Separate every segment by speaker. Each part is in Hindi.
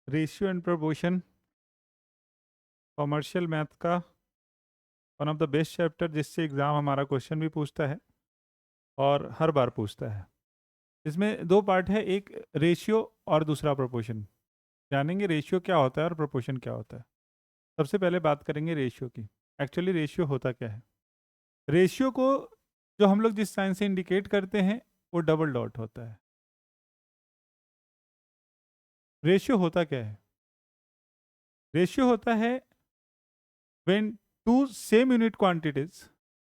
Speaker 1: Ratio and proportion commercial math का one of the best chapter, जिससे एग्ज़ाम हमारा क्वेश्चन भी पूछता है और हर बार पूछता है। इसमें दो पार्ट है, एक रेशियो और दूसरा प्रोपोर्शन। जानेंगे रेशियो क्या होता है और प्रोपोर्शन क्या होता है। सबसे पहले बात करेंगे रेशियो की। एक्चुअली रेशियो होता क्या है? रेशियो को जो हम लोग जिस साइन से इंडिकेट करते हैं वो डबल डॉट होता है। रेशियो होता क्या है? रेशियो होता है when two same unit quantities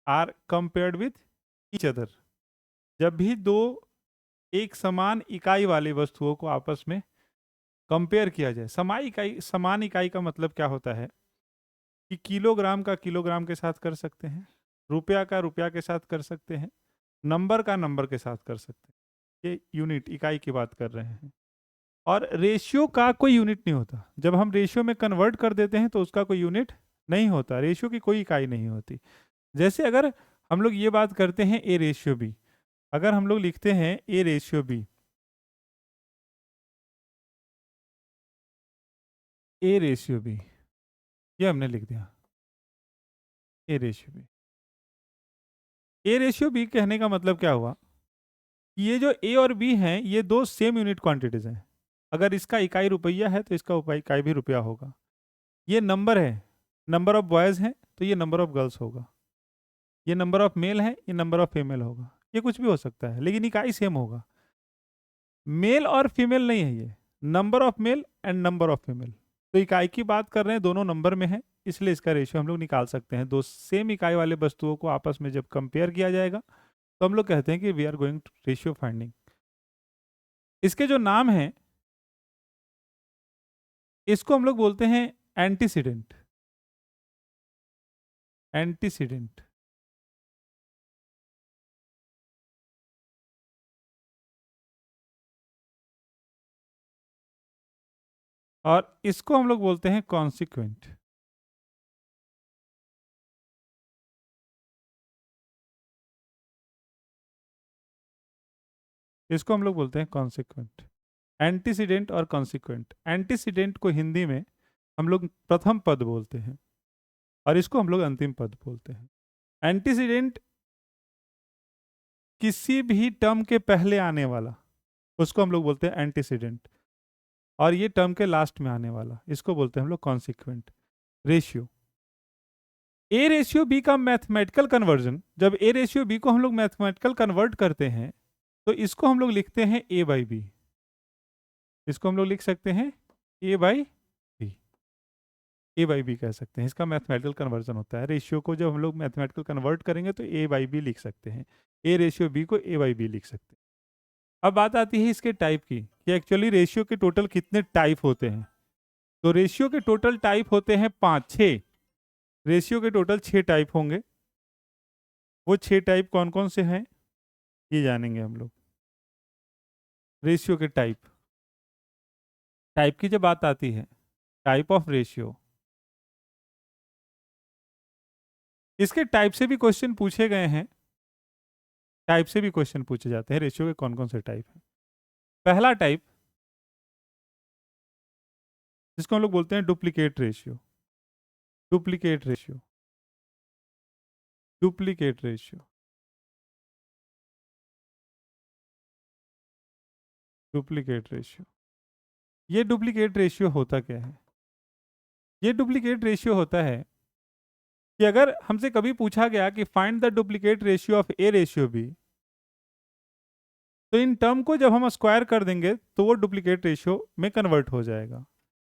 Speaker 1: are compared with each other। जब भी दो एक समान इकाई वाली वस्तुओं को आपस में कंपेयर किया जाए। समान इकाई का मतलब क्या होता है कि किलोग्राम का किलोग्राम के साथ कर सकते हैं, रुपया का रुपया के साथ कर सकते हैं, नंबर का नंबर के साथ कर सकते हैं। ये यूनिट इकाई की बात कर रहे हैं। और रेशियो का कोई यूनिट नहीं होता। जब हम रेशियो में कन्वर्ट कर देते हैं तो उसका कोई यूनिट नहीं होता। रेशियो की कोई इकाई नहीं होती। जैसे अगर हम लोग ये बात करते हैं ए रेशियो बी, अगर हम लोग लिखते हैं A ratio B, A ratio B, ये हमने लिख दिया A ratio B. A ratio B कहने का मतलब क्या हुआ कि ये जो ए और बी हैं ये दो सेम यूनिट क्वांटिटीज हैं। अगर इसका इकाई रुपया है तो इसका इकाई भी रुपया होगा। ये नंबर है, नंबर ऑफ बॉयज हैं तो ये नंबर ऑफ गर्ल्स होगा। ये नंबर ऑफ मेल है, ये नंबर ऑफ फीमेल होगा। ये कुछ भी हो सकता है लेकिन इकाई सेम होगा। मेल और फीमेल नहीं है, ये number of male and number of female. तो इकाई की बात कर रहे हैं, दोनों नंबर में है, इसलिए इसका रेशियो हम लोग निकाल सकते हैं। दो सेम इकाई वाले वस्तुओं को आपस में जब कंपेयर किया जाएगा तो हम लोग कहते हैं कि we are going to ratio finding. इसके जो नाम है इसको हम लोग बोलते हैं एंटीसीडेंट। एंटीसीडेंट। और इसको हम लोग बोलते हैं कॉन्सिक्वेंट। इसको हम लोग बोलते हैं कॉन्सिक्वेंट। एंटीसीडेंट और कॉन्सिक्वेंट। एंटीसीडेंट को हिंदी में हम लोग प्रथम पद बोलते हैं और इसको हम लोग अंतिम पद बोलते हैं। एंटीसीडेंट किसी भी टर्म के पहले आने वाला, उसको हम लोग बोलते हैं एंटीसीडेंट। और ये टर्म के लास्ट में आने वाला, इसको बोलते हैं हम लोग consequent. Ratio, A ratio B का मैथमेटिकल कन्वर्जन, जब ए रेशियो बी को हम लोग मैथमेटिकल कन्वर्ट करते हैं तो इसको हम लोग लिखते हैं ए बाई बी। इसको हम लोग लिख सकते हैं A by B. A by B कह सकते हैं, इसका मैथमेटिकल कन्वर्जन होता है। रेशियो को जब हम लोग मैथमेटिकल कन्वर्ट करेंगे तो ए बाई बी लिख सकते हैं। ए रेशियो बी को ए बाई बी लिख सकते हैं। अब बात आती है इसके टाइप की कि एक्चुअली रेशियो के टोटल कितने टाइप होते हैं। तो रेशियो के टोटल टाइप होते हैं 5-6। रेशियो के टोटल 6 टाइप होंगे। वो 6 टाइप कौन कौन से हैं ये जानेंगे हम लोग। रेशियो के टाइप, टाइप की जब बात आती है, टाइप ऑफ रेशियो, इसके टाइप से भी क्वेश्चन पूछे गए हैं। टाइप से भी क्वेश्चन पूछे जाते हैं रेशियो के कौन कौन से टाइप हैं। पहला टाइप जिसको हम लोग बोलते हैं duplicate ratio. Duplicate ratio, duplicate ratio, duplicate ratio. ये डुप्लीकेट रेशियो होता क्या है? ये डुप्लीकेट रेशियो होता है कि अगर हमसे कभी पूछा गया कि find the duplicate ratio of A ratio B, तो इन टर्म को जब हम स्क्वायर कर देंगे तो वो डुप्लीकेट रेशियो में कन्वर्ट हो जाएगा।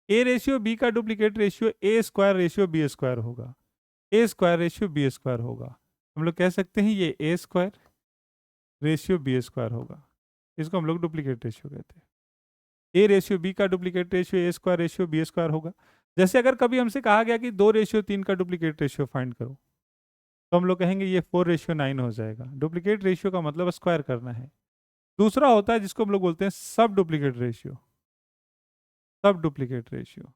Speaker 1: ए रेशियो बी का duplicate ratio A square ratio B square होगा। ए स्क्वायर रेशियो बी स्क्वायर होगा। हम लोग कह सकते हैं ये ए स्क्वायर रेशियो बी स्क्वायर होगा। इसको हम लोग डुप्लीकेट रेशियो कहते हैं। ए रेशियो बी का duplicate ratio A square ratio B square होगा। जैसे अगर कभी हमसे कहा गया कि 2:3 का डुप्लीकेट रेशियो फाइंड करो, तो हम लोग कहेंगे ये 4:9 हो जाएगा। डुप्लीकेट रेशियो का मतलब स्क्वायर करना है। दूसरा होता है जिसको हम लोग बोलते हैं सब डुप्लीकेट रेशियो। सब डुप्लीकेट रेशियो,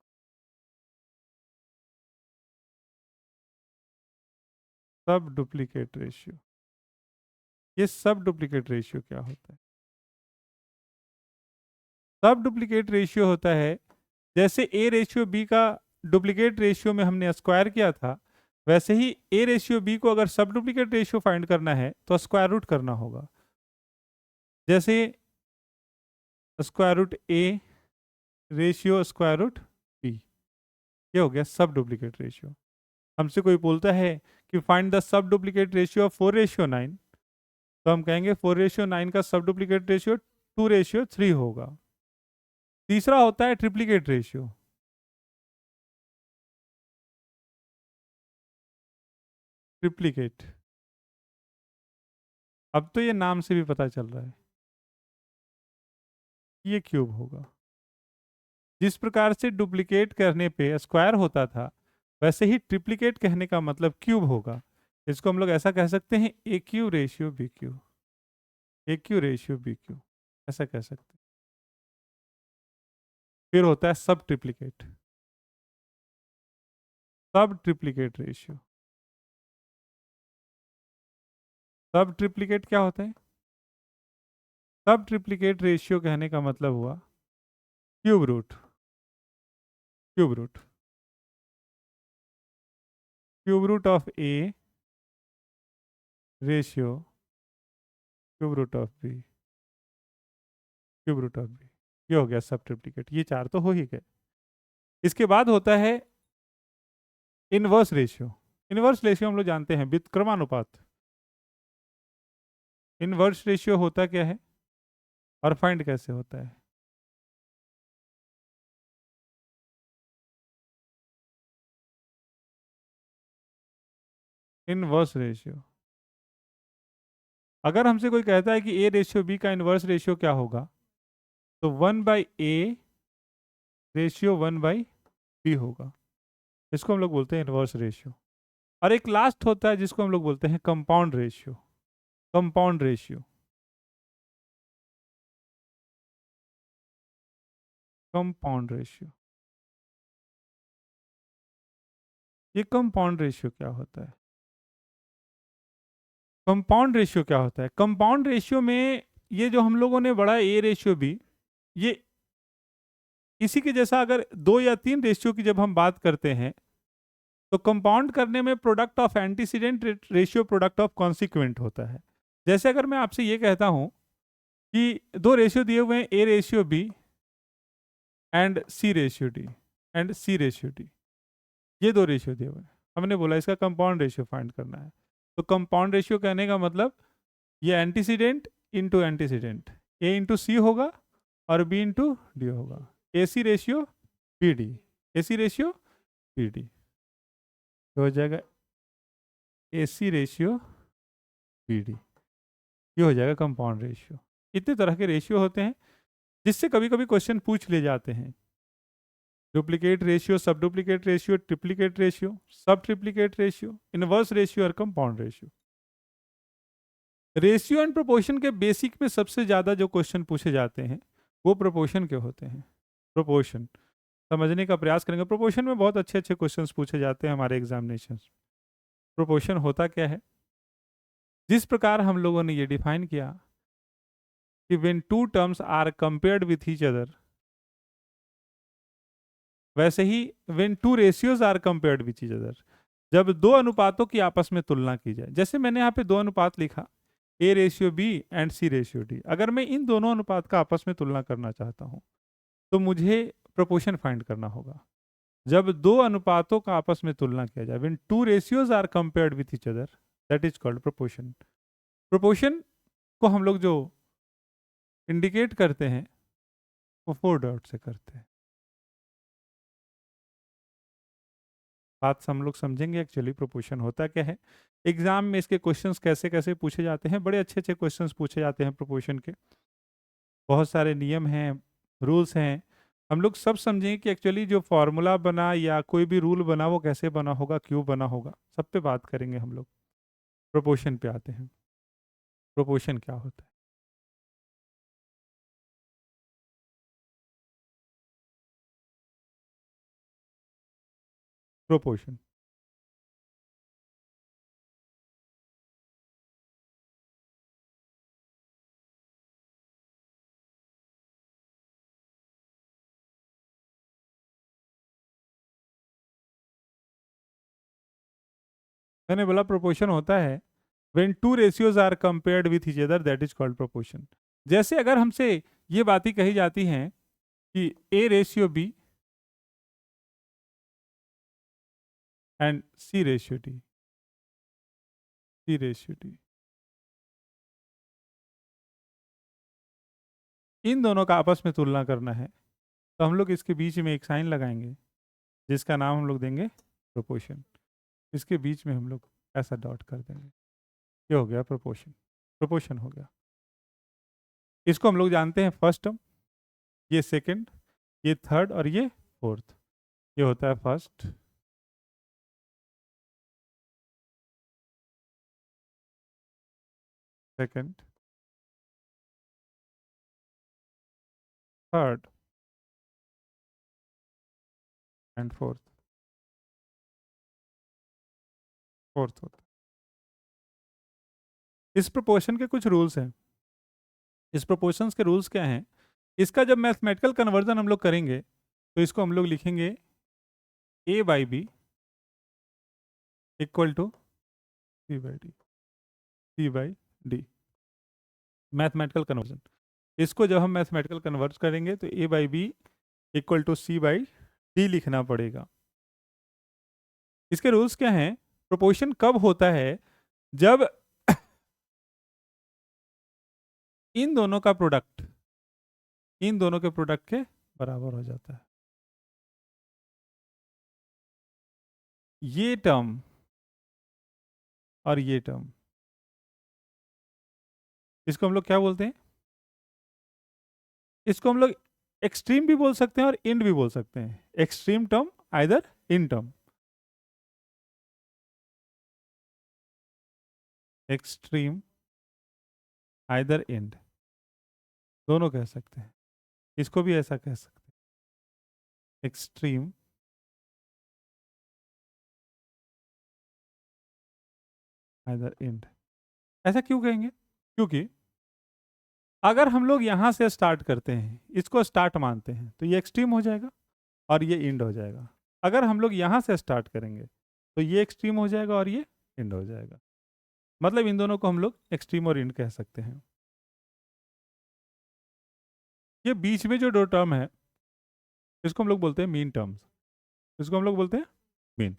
Speaker 1: सब डुप्लीकेट रेशियो। ये सब डुप्लीकेट रेशियो क्या होता है? सब डुप्लीकेट रेशियो होता है जैसे ए रेशियो बी का डुप्लीकेट रेशियो में हमने स्क्वायर किया था, वैसे ही ए रेशियो बी को अगर सब डुप्लीकेट रेशियो फाइंड करना है तो स्क्वायर रूट करना होगा। जैसे square root A ratio square root B, ये हो गया सब डुप्लीकेट रेशियो। हमसे कोई बोलता है कि find the sub duplicate ratio of 4:9, तो हम कहेंगे 4:9 का सब डुप्लीकेट रेशियो 2:3 होगा। तीसरा होता है ट्रिप्लीकेट रेशियो। ट्रिप्लीकेट, अब तो ये नाम से भी पता चल रहा है, ये क्यूब होगा। जिस प्रकार से डुप्लीकेट करने पे स्क्वायर होता था, वैसे ही ट्रिप्लीकेट कहने का मतलब क्यूब होगा। इसको हम लोग ऐसा कह सकते हैं, ए क्यू रेशियो बी क्यू, ए क्यू रेशियो बी क्यू, ऐसा कह सकते हैं। फिर होता है सब ट्रिप्लीकेट, सब ट्रिप्लीकेट रेशियो। सब ट्रिप्लीकेट क्या होता है? सब ट्रिप्लीकेट रेशियो कहने का मतलब हुआ cube root, cube root, cube root of A ratio cube root of B, cube root of B, ये हो गया सब ट्रिप्लीकेट। ये चार तो हो ही गए। इसके बाद होता है इनवर्स रेशियो। इनवर्स रेशियो हम लोग जानते हैं, व्युत्क्रमानुपात। इनवर्स रेशियो होता क्या है और फाइंड कैसे होता है? इनवर्स रेशियो, अगर हमसे कोई कहता है कि ए रेशियो बी का इनवर्स रेशियो क्या होगा, तो 1/a रेशियो 1/b होगा। इसको हम लोग बोलते हैं इनवर्स रेशियो। और एक लास्ट होता है जिसको हम लोग बोलते हैं compound ratio. Compound ratio, compound ratio, ये कंपाउंड रेशियो क्या होता है? कंपाउंड रेशियो क्या होता है? कंपाउंड रेशियो में ये जो हम लोगों ने बढ़ा ए रेशियो बी, ये इसी के जैसा अगर 2 या 3 रेशियो की जब हम बात करते हैं, तो कंपाउंड करने में product of antecedent ratio product of consequent होता है। जैसे अगर मैं आपसे ये कहता हूं कि दो रेशियो दिए हुए हैं, A ratio B and C ratio D, and C ratio D, ये दो रेशियो दिए हुए हैं। हमने बोला इसका कंपाउंड रेशियो फाइंड करना है। तो कंपाउंड रेशियो कहने का मतलब ये एंटीसीडेंट इंटू एंटीसीडेंट, ए इंटू सी होगा और बी इंटू डी होगा। ए सी रेशियो बी डी, ए सी रेशियो बी डी, तो हो जाएगा ए सी रेशियो बी डी, ये हो जाएगा कंपाउंड रेशियो। इतने तरह के रेशियो होते हैं जिससे कभी कभी क्वेश्चन पूछ ले जाते हैं। डुप्लीकेट रेशियो, सब डुप्लीकेट रेशियो, ट्रिप्लीकेट रेशियो, सब ट्रिप्लीकेट रेशियो, इनवर्स रेशियो और compound ratio. Ratio and proportion के बेसिक में सबसे ज्यादा जो क्वेश्चन पूछे जाते हैं वो प्रोपोर्शन के होते हैं। प्रोपोर्शन समझने का प्रयास करेंगे। प्रोपोर्शन में बहुत अच्छे अच्छे क्वेश्चंस पूछे जाते हैं हमारे एग्जामिनेशन। प्रोपोर्शन होता क्या है? जिस प्रकार हम लोगों ने ये डिफाइन किया कि when two terms are compared with each other, वैसे ही when two ratios are compared with each other, जब दो अनुपातों की आपस में तुलना की जाए। जैसे मैंने यहाँ पे दो अनुपात लिखा, A ratio B and C ratio D. अगर मैं इन दोनों अनुपात का आपस में तुलना करना चाहता हूँ तो मुझे प्रोपोर्शन फाइंड करना होगा। जब दो अनुपातों का आपस में तुलना किया जाए, when two ratios are compared with each other, that is called proportion. Proportion को हम लोग जो इंडिकेट करते हैं वो 4 डॉट से करते हैं। बात हम लोग समझेंगे एक्चुअली प्रोपोर्शन होता क्या है। एग्जाम में इसके क्वेश्चंस कैसे कैसे पूछे जाते हैं, बड़े अच्छे अच्छे क्वेश्चंस पूछे जाते हैं प्रोपोर्शन के। बहुत सारे नियम हैं, रूल्स हैं। हम लोग सब समझेंगे कि एक्चुअली जो फॉर्मूला बना या कोई भी रूल बना वो कैसे बना होगा, क्यों बना होगा, सब पे बात करेंगे हम लोग। प्रोपोर्शन पे आते हैं। प्रोपोर्शन क्या होता है? प्रोपोर्शन मैंने बोला प्रोपोर्शन होता है when two ratios are compared with each other, that is called proportion. जैसे अगर हमसे ये बातें कही जाती हैं कि A ratio B and C ratio D, C ratio D, इन दोनों का आपस में तुलना करना है, तो हम लोग इसके बीच में एक साइन लगाएंगे जिसका नाम हम लोग देंगे प्रोपोर्शन। इसके बीच में हम लोग ऐसा डॉट कर देंगे, ये हो गया प्रोपोर्शन, प्रोपोर्शन हो गया। इसको हम लोग जानते हैं फर्स्ट टर्म, ये सेकंड, ये थर्ड और ये फोर्थ। ये होता है first, second, third and fourth, fourth होता है। इस प्रोपोर्शन के कुछ रूल्स हैं। इस प्रोपोर्शंस के रूल्स क्या हैं? इसका जब मैथमेटिकल कन्वर्जन हम लोग करेंगे तो इसको हम लोग लिखेंगे a by B equal to C by D, C by D, mathematical conversion. इसको जब हम मैथमेटिकल कन्वर्ट करेंगे तो a by B equal to C by D लिखना पड़ेगा। इसके रूल्स क्या हैं? प्रोपोर्शन कब होता है? जब इन दोनों का प्रोडक्ट इन दोनों के प्रोडक्ट के बराबर हो जाता है। ये टर्म और ये टर्म, इसको हम लोग क्या बोलते हैं? इसको हम लोग एक्सट्रीम भी बोल सकते हैं और इंड भी बोल सकते हैं। Extreme term either in term, extreme either end, दोनों कह सकते हैं। इसको भी ऐसा कह सकते हैं, एक्सट्रीम आइदर इंड। ऐसा क्यों कहेंगे? क्योंकि अगर हम लोग यहां से स्टार्ट करते हैं, इसको स्टार्ट मानते हैं, तो ये एक्सट्रीम हो जाएगा और ये इंड हो जाएगा। अगर हम लोग यहां से स्टार्ट करेंगे तो ये एक्सट्रीम हो जाएगा और ये इंड हो जाएगा। मतलब इन दोनों को हम लोग एक्सट्रीम और इंड कह सकते हैं। ये बीच में जो दो टर्म है इसको हम लोग बोलते हैं मीन टर्म्स। इसको हम लोग बोलते हैं मीन।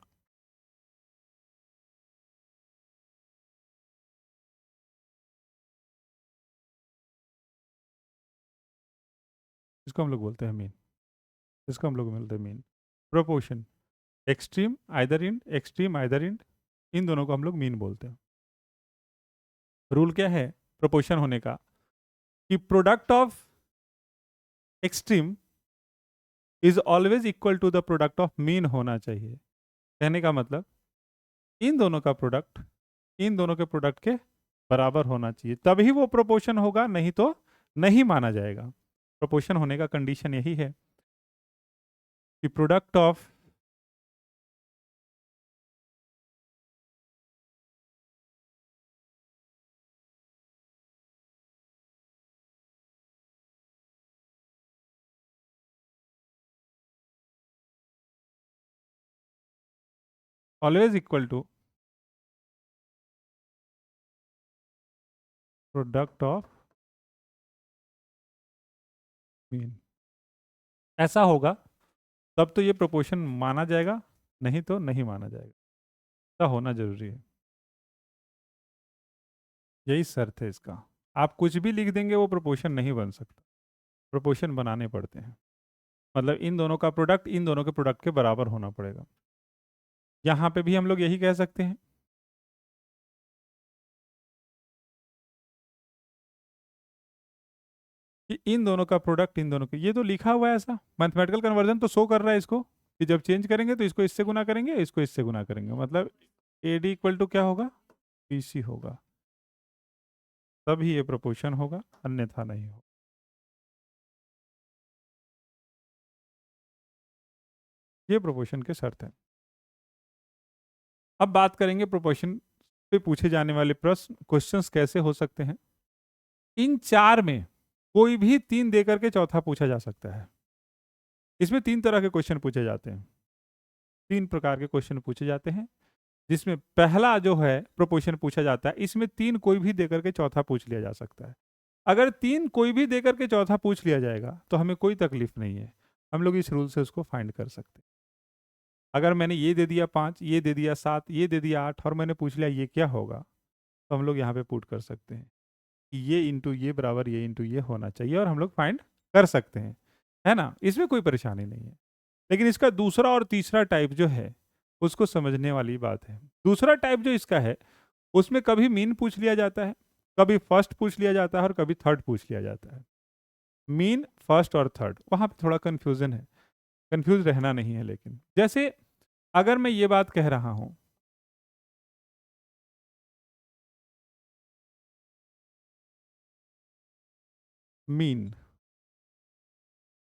Speaker 1: इसको हम लोग बोलते हैं मीन। इसको हम लोग बोलते हैं mean. Proportion extreme either end, extreme either end, इन दोनों को हम लोग मीन बोलते हैं। रूल क्या है प्रोपोर्शन होने का? कि product of extreme is always equal to the product of mean होना चाहिए। कहने का मतलब इन दोनों का प्रोडक्ट इन दोनों के प्रोडक्ट के बराबर होना चाहिए, तभी वो प्रोपोर्शन होगा, नहीं तो नहीं माना जाएगा। प्रोपोर्शन होने का कंडीशन यही है कि product of always equal to product of mean. ऐसा होगा तब तो ये प्रोपोर्शन माना जाएगा, नहीं तो नहीं माना जाएगा। ऐसा होना जरूरी है, यही शर्त है इसका। आप कुछ भी लिख देंगे वो प्रोपोर्शन नहीं बन सकता, प्रोपोर्शन बनाने पड़ते हैं। मतलब इन दोनों का प्रोडक्ट इन दोनों के प्रोडक्ट के बराबर होना पड़ेगा। यहां पे भी हम लोग यही कह सकते हैं कि इन दोनों का प्रोडक्ट इन दोनों के, ये तो लिखा हुआ है ऐसा, मैथमेटिकल कन्वर्जन तो शो कर रहा है इसको कि जब चेंज करेंगे तो इसको इससे गुना करेंगे, इसको इससे गुना करेंगे, मतलब ए डी इक्वल टू क्या होगा? पी सी होगा, तभी ये प्रोपोर्शन होगा, अन्यथा नहीं होगा। ये प्रोपोर्शन के शर्त है। अब बात करेंगे प्रोपोर्शन पे पूछे जाने वाले प्रश्न, क्वेश्चंस कैसे हो सकते हैं। इन चार में कोई भी तीन देकर के चौथा पूछा जा सकता है। इसमें तीन तरह के क्वेश्चन पूछे जाते हैं, तीन प्रकार के क्वेश्चन पूछे जाते हैं। जिसमें पहला जो है प्रोपोर्शन पूछा जाता है, इसमें 3 कोई भी देकर के चौथा पूछ लिया जा सकता है। अगर 3 कोई भी देकर के चौथा पूछ लिया जाएगा तो हमें कोई तकलीफ नहीं है, हम लोग इस रूल से उसको फाइंड कर सकते हैं। अगर मैंने ये दे दिया 5, ये दे दिया 7, ये दे दिया 8 और मैंने पूछ लिया ये क्या होगा, तो हम लोग यहाँ पे पुट कर सकते हैं कि ये इंटू ये बराबर ये इंटू ये होना चाहिए और हम लोग फाइंड कर सकते हैं, है ना? इसमें कोई परेशानी नहीं है। लेकिन इसका दूसरा और तीसरा टाइप जो है उसको समझने वाली बात है। दूसरा टाइप जो इसका है उसमें कभी मीन पूछ लिया जाता है, कभी फर्स्ट पूछ लिया जाता है और कभी थर्ड पूछ लिया जाता है। मीन, फर्स्ट और थर्ड, वहां पे थोड़ा कंफ्यूजन है, कंफ्यूज रहना नहीं है। लेकिन जैसे अगर मैं ये बात कह रहा हूं, मीन,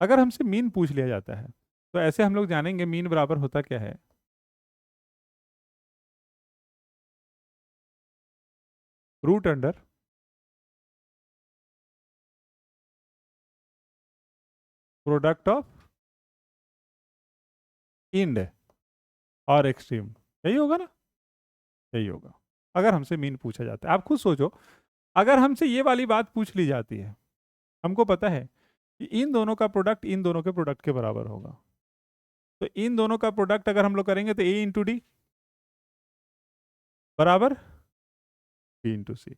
Speaker 1: अगर हमसे मीन पूछ लिया जाता है तो ऐसे हम लोग जानेंगे मीन बराबर होता क्या है, root under product of end और एक्सट्रीम। यही होगा ना? यही होगा अगर हमसे मीन पूछा जाता है। आप खुद सोचो, अगर हमसे ये वाली बात पूछ ली जाती है, हमको पता है कि इन दोनों का प्रोडक्ट इन दोनों के प्रोडक्ट के बराबर होगा, तो इन दोनों का प्रोडक्ट अगर हम लोग करेंगे तो ए इंटू डी बराबर बी इंटू सी।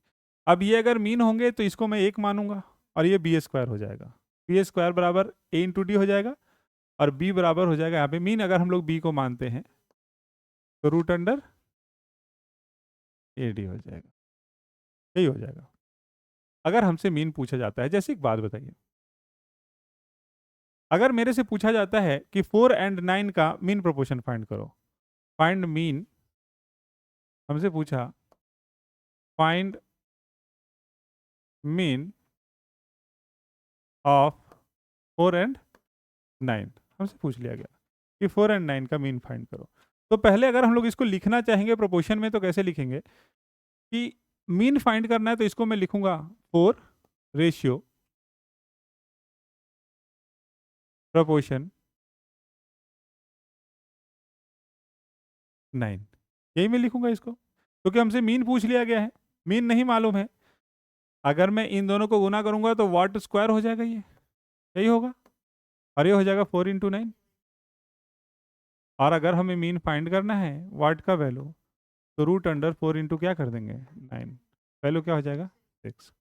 Speaker 1: अब ये अगर मीन होंगे तो इसको मैं एक मानूंगा और ये बी स्क्वायर हो जाएगा, बी स्क्वायर बराबर ए इंटू डी हो जाएगा और बी बराबर हो जाएगा, यहाँ पे मीन अगर हम लोग बी को मानते हैं तो रूट अंडर ए डी हो जाएगा। यही हो जाएगा अगर हमसे मीन पूछा जाता है। जैसे एक बात बताइए, अगर मेरे से पूछा जाता है कि 4 एंड 9 का मीन प्रोपोर्शन फाइंड करो, फाइंड मीन, हमसे पूछा फाइंड मीन ऑफ 4 एंड 9, हमसे पूछ लिया गया कि 4 एंड 9 का मीन फाइंड करो। तो पहले अगर हम लोग इसको लिखना चाहेंगे प्रोपोर्शन में तो कैसे लिखेंगे कि मीन फाइंड करना है, तो इसको मैं लिखूंगा 4 रेशियो प्रोपोर्शन 9, यही मैं लिखूंगा इसको, क्योंकि हमसे मीन पूछ लिया गया है, मीन नहीं मालूम है। अगर मैं इन दोनों को गुना करूंगा तो वाट स्क्वायर हो जाएगा, ये यही होगा और ये हो जाएगा 4 × 9। और अगर हमें मीन फाइंड करना है वाट का वैल्यू, तो रूट अंडर 4 इंटू क्या कर देंगे 9, वैल्यू क्या हो जाएगा 6।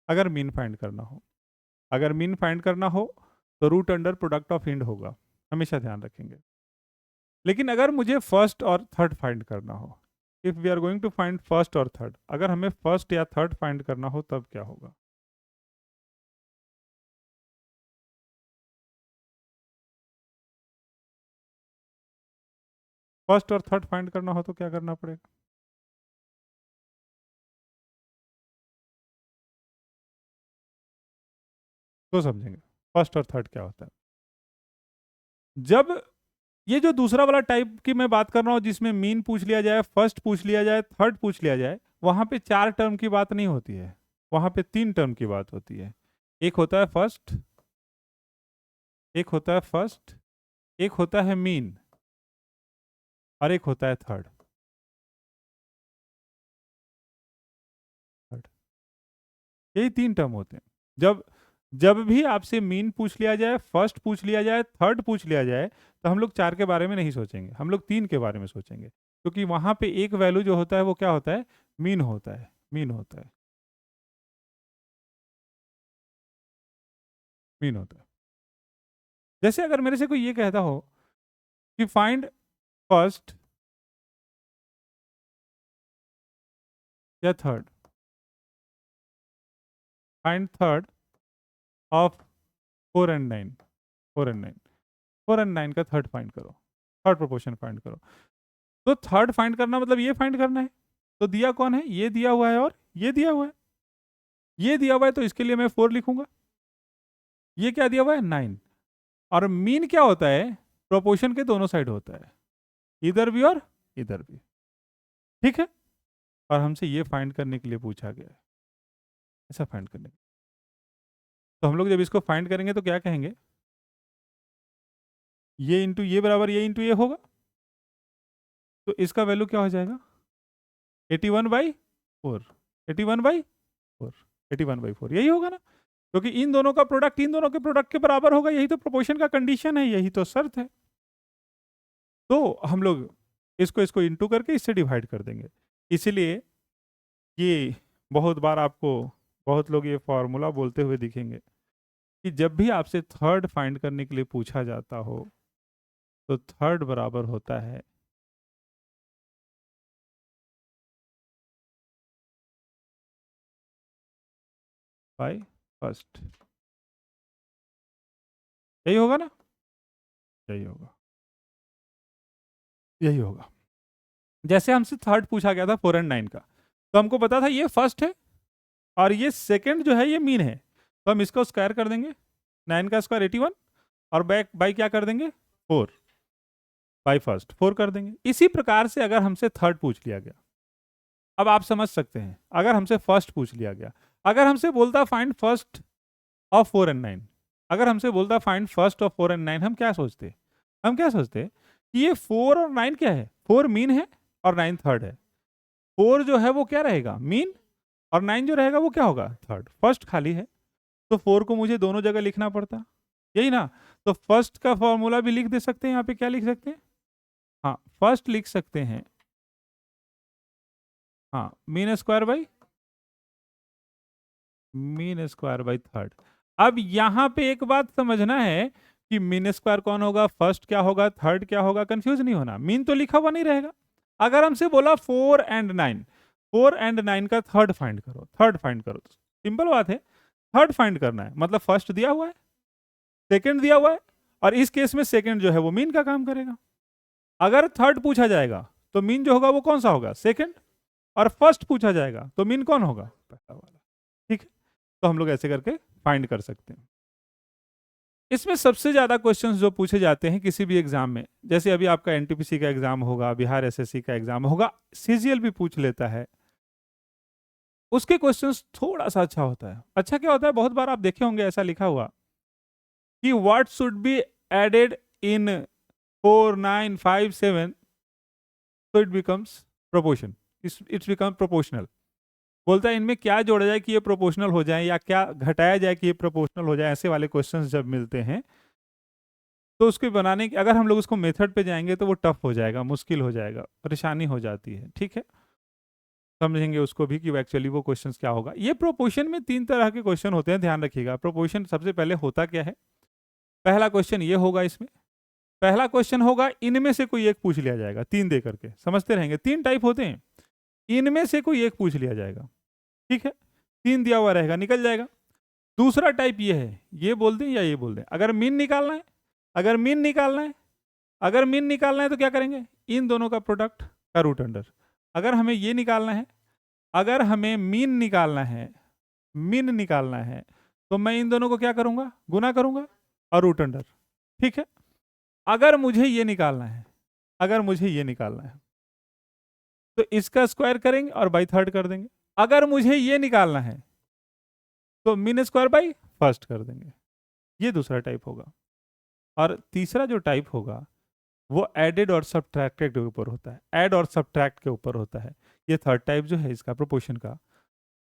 Speaker 1: अगर मीन फाइंड करना हो, अगर मीन फाइंड करना हो तो root under product of end होगा, हमेशा ध्यान रखेंगे। लेकिन अगर मुझे फर्स्ट और थर्ड फाइंड करना हो, if we are going to find first और थर्ड, अगर हमें फर्स्ट या थर्ड फाइंड करना हो तब क्या होगा? फर्स्ट और थर्ड फाइंड करना हो तो क्या करना पड़ेगा? तो समझेंगे फर्स्ट और थर्ड क्या होता है। जब ये जो दूसरा वाला टाइप की मैं बात कर रहा हूं, जिसमें मीन पूछ लिया जाए, फर्स्ट पूछ लिया जाए, थर्ड पूछ लिया जाए, वहां पे 4 टर्म की बात नहीं होती है, वहां पे 3 टर्म की बात होती है। एक होता है फर्स्ट, एक होता है फर्स्ट, एक होता है मीन और एक होता है थर्ड। थर्ड, यही 3 टर्म होते हैं। जब जब भी आपसे मीन पूछ लिया जाए, फर्स्ट पूछ लिया जाए, थर्ड पूछ लिया जाए, तो हम लोग 4 के बारे में नहीं सोचेंगे, हम लोग 3 के बारे में सोचेंगे, क्योंकि वहां पे एक वैल्यू जो होता है वो क्या होता है, मीन होता है, मीन होता है, मीन होता है। जैसे अगर मेरे से कोई ये कहता हो कि फाइंड फर्स्ट या third, find third of 4 and 9, 4 and 9, 4 and 9 का थर्ड फाइंड करो, थर्ड प्रोपोर्शन फाइंड करो। तो थर्ड फाइंड करना मतलब ये फाइंड करना है, तो दिया कौन है, ये दिया हुआ है और ये दिया हुआ है। ये दिया हुआ है तो इसके लिए मैं 4 लिखूंगा, ये क्या दिया हुआ है 9। और मीन क्या होता है, प्रोपोर्शन के दोनों साइड होता है, इधर भी और इधर भी, ठीक है। और हमसे ये फाइंड करने के लिए पूछा गया है, ऐसा फाइंड करने के लिए। तो हम लोग जब इसको फाइंड करेंगे तो क्या कहेंगे, ये इंटू ये बराबर ये इंटू ये होगा, तो इसका वैल्यू क्या हो जाएगा 81/4, 81/4, 81/4 यही होगा ना, क्योंकि इन दोनों का प्रोडक्ट इन दोनों के प्रोडक्ट के बराबर होगा, यही तो प्रोपोर्शन का कंडीशन है, यही तो शर्त है। तो हम लोग इसको इसको इंटू करके इससे डिवाइड कर देंगे। इसलिए ये बहुत बार आपको बहुत लोग ये फॉर्मूला बोलते हुए दिखेंगे कि जब भी आपसे थर्ड फाइंड करने के लिए पूछा जाता हो तो थर्ड बराबर होता है बाय फर्स्ट। यही होगा ना, यही होगा, यही होगा। जैसे हमसे थर्ड पूछा गया था 4 और 9 का, तो हमको पता था ये फर्स्ट है और ये सेकंड जो है ये मीन है, तो हम इसको स्क्वायर कर देंगे, 9 का स्क्वायर 81 और बैक बाई क्या कर देंगे 4, बाई फर्स्ट 4 कर देंगे। इसी प्रकार से अगर हमसे थर्ड पूछ लिया गया, अब आप समझ सकते हैं, अगर हमसे फर्स्ट पूछ लिया गया, अगर हमसे बोलता फाइंड फर्स्ट ऑफ 4 और 9, अगर हमसे बोलता फाइंड फर्स्ट ऑफ 4 और 9, हम क्या सोचते, हम क्या सोचते कि ये 4 और 9 क्या है, 4 मीन है और 9 थर्ड है। 4 जो है वो क्या रहेगा मीन, और 9 जो रहेगा वो क्या होगा थर्ड। फर्स्ट खाली है तो 4 को मुझे दोनों जगह लिखना पड़ता, यही ना। तो फर्स्ट का फॉर्मूला भी लिख दे सकते हैं, यहाँ पे क्या लिख सकते हैं, हाँ फर्स्ट लिख सकते हैं, हाँ मीन स्क्वायर बाई थर्ड। अब यहां पे एक बात समझना है कि मीन स्क्वायर कौन होगा, फर्स्ट क्या होगा, थर्ड क्या होगा, कंफ्यूज नहीं होना। मीन तो लिखा हुआ नहीं रहेगा। अगर हमसे बोला 4 एंड 9, 4 एंड 9 का थर्ड फाइंड करो, थर्ड फाइंड करो, तो सिंपल बात है, थर्ड फाइंड करना है, मतलब फर्स्ट दिया हुआ है, सेकंड दिया हुआ है, और इस केस में सेकंड जो है वो मीन का काम करेगा। अगर थर्ड पूछा जाएगा तो मीन जो होगा वो कौन सा होगा सेकंड, और फर्स्ट पूछा जाएगा तो मीन कौन होगा पहला वाला। ठीक है, तो हम लोग ऐसे करके फाइंड कर सकते हैं। इसमें सबसे ज्यादा क्वेश्चंस जो पूछे जाते हैं किसी भी एग्जाम में, जैसे अभी आपका एनटीपीसी का एग्जाम होगा, बिहार एसएससी का एग्जाम होगा, सीजीएल भी पूछ लेता है, उसके क्वेश्चंस थोड़ा सा अच्छा होता है। अच्छा क्या होता है, बहुत बार आप देखे होंगे ऐसा लिखा हुआ कि what should be added in 4 9 5 7, तो it becomes proportion, it's become proportional. बोलता है इनमें क्या जोड़ा जाए कि ये प्रोपोर्शनल हो जाए, या क्या घटाया जाए कि ये प्रोपोर्शनल हो जाए। ऐसे वाले क्वेश्चंस जब मिलते हैं तो उसके बनाने की, अगर हम लोग उसको मेथड पे जाएंगे तो वो टफ हो जाएगा, मुश्किल हो जाएगा, परेशानी हो जाती है। ठीक है, समझेंगे उसको भी कि एक्चुअली वो क्वेश्चंस क्या होगा। ये प्रोपोर्शन में 3 तरह के क्वेश्चन होते हैं, ध्यान रखिएगा। प्रोपोर्शन सबसे पहले होता क्या है, पहला क्वेश्चन ये होगा, इसमें पहला क्वेश्चन होगा इनमें से कोई एक पूछ लिया जाएगा, 3 दे करके, समझते रहेंगे 3 टाइप होते हैं, इनमें से कोई एक पूछ लिया जाएगा। ठीक है, 3 दिया हुआ रहेगा, निकल जाएगा। दूसरा टाइप ये है, ये बोल दें या ये बोल दें, अगर मीन निकालना है, अगर मीन निकालना है, अगर मीन निकालना है तो क्या करेंगे, इन दोनों का प्रोडक्ट का रूट अंडर। अगर हमें ये निकालना है, अगर हमें मीन निकालना है, मीन निकालना है, तो मैं इन दोनों को क्या करूंगा, गुना करूंगा और रूट अंडर। ठीक है, अगर मुझे ये निकालना है, अगर मुझे ये निकालना है तो इसका स्क्वायर करेंगे और बाई थर्ड कर देंगे। अगर मुझे ये निकालना है तो मीन स्क्वायर बाई फर्स्ट कर देंगे। ये दूसरा टाइप होगा। और तीसरा जो टाइप होगा वो एडेड और सब्ट्रैक्टेड के ऊपर होता है, ऐड और सब्ट्रैक्ट के ऊपर होता है। ये थर्ड टाइप जो है इसका प्रोपोर्शन का,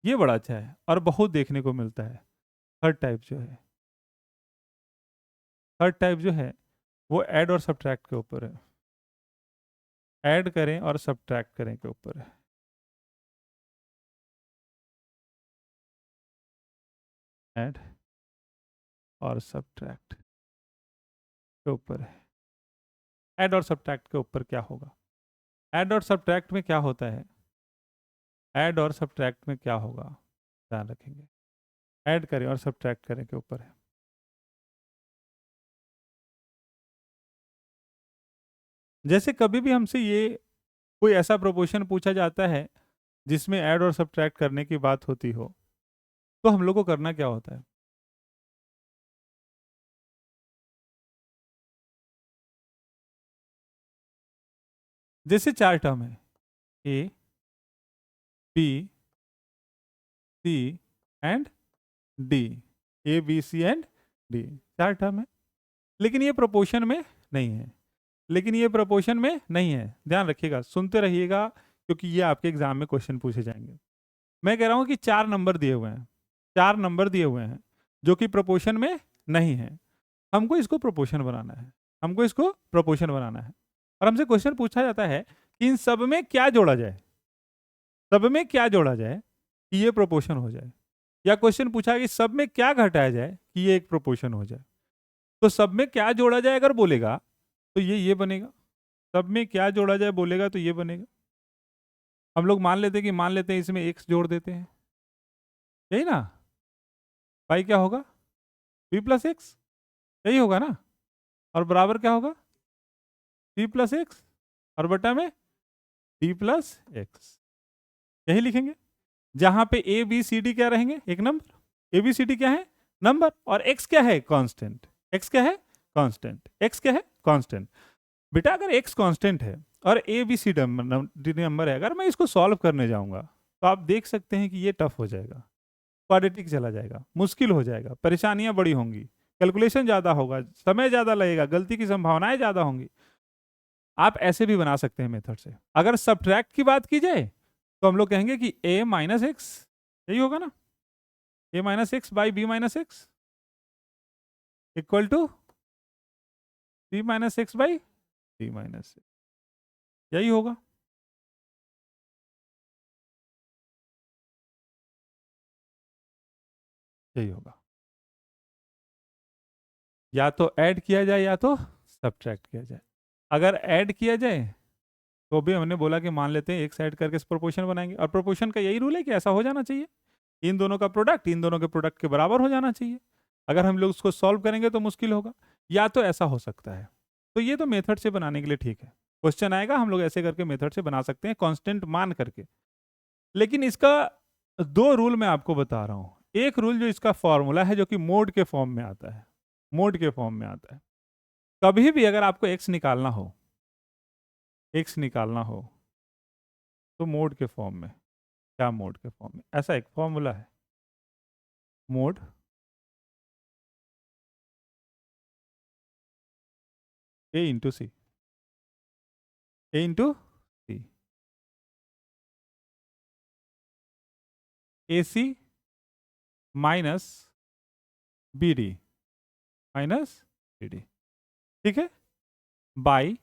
Speaker 1: ये बड़ा अच्छा है और बहुत देखने को मिलता है। थर्ड टाइप जो है, थर्ड टाइप जो है वो ऐड और सब्ट्रैक्ट के ऊपर है, ऐड करें और सब्ट्रैक्ट करें के ऊपर है। ऐड और सब्ट्रैक्ट के ऊपर है। ऐड और सब्ट्रैक्ट के ऊपर क्या होगा, ऐड और सब्ट्रैक्ट में क्या होता है, ऐड और सब्ट्रैक्ट में क्या होगा, ध्यान रखेंगे, ऐड करें और सब्ट्रैक्ट करें के ऊपर है। जैसे कभी भी हमसे ये कोई ऐसा प्रोपोर्शन पूछा जाता है जिसमें ऐड और सब्ट्रैक्ट करने की बात होती हो, तो हम लोग को करना क्या होता है, जैसे 4 टर्म है, A B C and D, A B C and D, 4 term है, लेकिन ये प्रोपोर्शन में नहीं है। लेकिन ये प्रोपोर्शन में नहीं है। ध्यान रखिएगा, सुनते रहिएगा, क्योंकि ये आपके एग्जाम में क्वेश्चन पूछे जाएंगे। मैं कह रहा हूं कि 4 नंबर दिए हुए हैं, 4 नंबर दिए हुए हैं जो कि प्रोपोर्शन में नहीं है। हमको इसको प्रोपोर्शन बनाना है, हमको इसको प्रोपोर्शन बनाना है। और हमसे क्वेश्चन पूछा जाता है कि इन सब में क्या जोड़ा जाए, सब में क्या जोड़ा जाए कि ये प्रोपोर्शन हो जाए, या क्वेश्चन पूछा कि सब में क्या घटाया जाए कि ये एक प्रोपोर्शन हो जाए। तो सब में क्या जोड़ा जाए अगर बोलेगा तो ये बनेगा, सब में क्या जोड़ा जाए बोलेगा तो ये बनेगा। हम लोग मान लेते हैं इसमें x जोड़ देते हैं, यही ना, पाई क्या होगा, b प्लस एक्स, यही होगा ना, और बराबर क्या होगा, c प्लस एक्स, और बटा में d प्लस एक्स, यही लिखेंगे। जहां पे a b c d क्या रहेंगे, एक number, a b c d क्या है, नंबर, और x क्या है, कांस्टेंट, x क्या है, कांस्टेंट, x क्या है, कांस्टेंट। बेटा अगर x कांस्टेंट है और a b c d number है, अगर मैं इसको सॉल्व करने जाऊंगा तो आप देख सकते हैं कि ये टफ हो जाएगा, क्वाड्रेटिक चला जाएगा, मुश्किल हो जाएगा, परेशानियां बड़ी होंगी, कैलकुलेशन ज्यादा होगा, समय ज्यादा लगेगा, गलती की संभावनाएं ज्यादा होंगी। आप ऐसे भी बना सकते हैं मेथड से। अगर सब्ट्रैक्ट की बात की जाए तो हम लोग कहेंगे कि a माइनस एक्स, यही होगा ना, a minus X by B minus X equal to c minus X by d minus, यही होगा। यही होगा, या तो ऐड किया जाए या तो सब्ट्रैक्ट किया जाए। अगर ऐड किया जाए तो भी हमने बोला कि मान लेते हैं एक साइड करके इस प्रोपोर्शन बनाएंगे, और प्रोपोर्शन का यही रूल है कि ऐसा हो जाना चाहिए, इन दोनों का प्रोडक्ट इन दोनों के प्रोडक्ट के बराबर हो जाना चाहिए। अगर हम लोग उसको सॉल्व करेंगे तो मुश्किल होगा, या तो ऐसा हो सकता है। तो ये तो मेथड से बनाने के लिए ठीक है, क्वेश्चन आएगा हम लोग ऐसे करके मेथड से बना सकते हैं कांस्टेंट मान करके। लेकिन इसका 2 रूल मैं आपको बता रहा हूं। एक रूल जो इसका फॉर्मूला है, जो कि मोड के फॉर्म में आता है, मोड के फॉर्म में आता है। कभी भी अगर आपको x निकालना हो, x निकालना हो तो मोड के फॉर्म में, क्या मोड के फॉर्म में, ऐसा एक फॉर्मूला है, मोड a into C, a into C, A C minus B D minus B D, ठीक है, by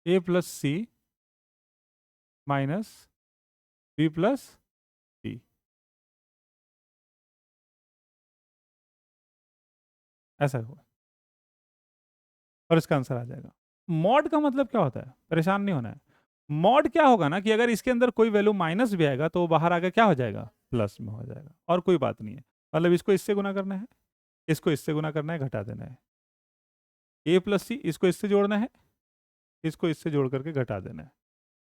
Speaker 1: A plus C minus B plus D, ऐसा होगा और इसका आंसर आ जाएगा। मॉड का मतलब क्या होता है, परेशान नहीं होना है। मॉड क्या होगा ना कि अगर इसके अंदर कोई वैल्यू माइनस भी आएगा तो वो बाहर आकर क्या हो जाएगा, प्लस में हो जाएगा, और कोई बात नहीं है। मतलब इसको इससे गुना करना है, इसको इससे गुना करना है, घटा देना है, ए प्लस सी, इसको इससे जोड़ना है, इसको इससे जोड़ करके घटा देना है,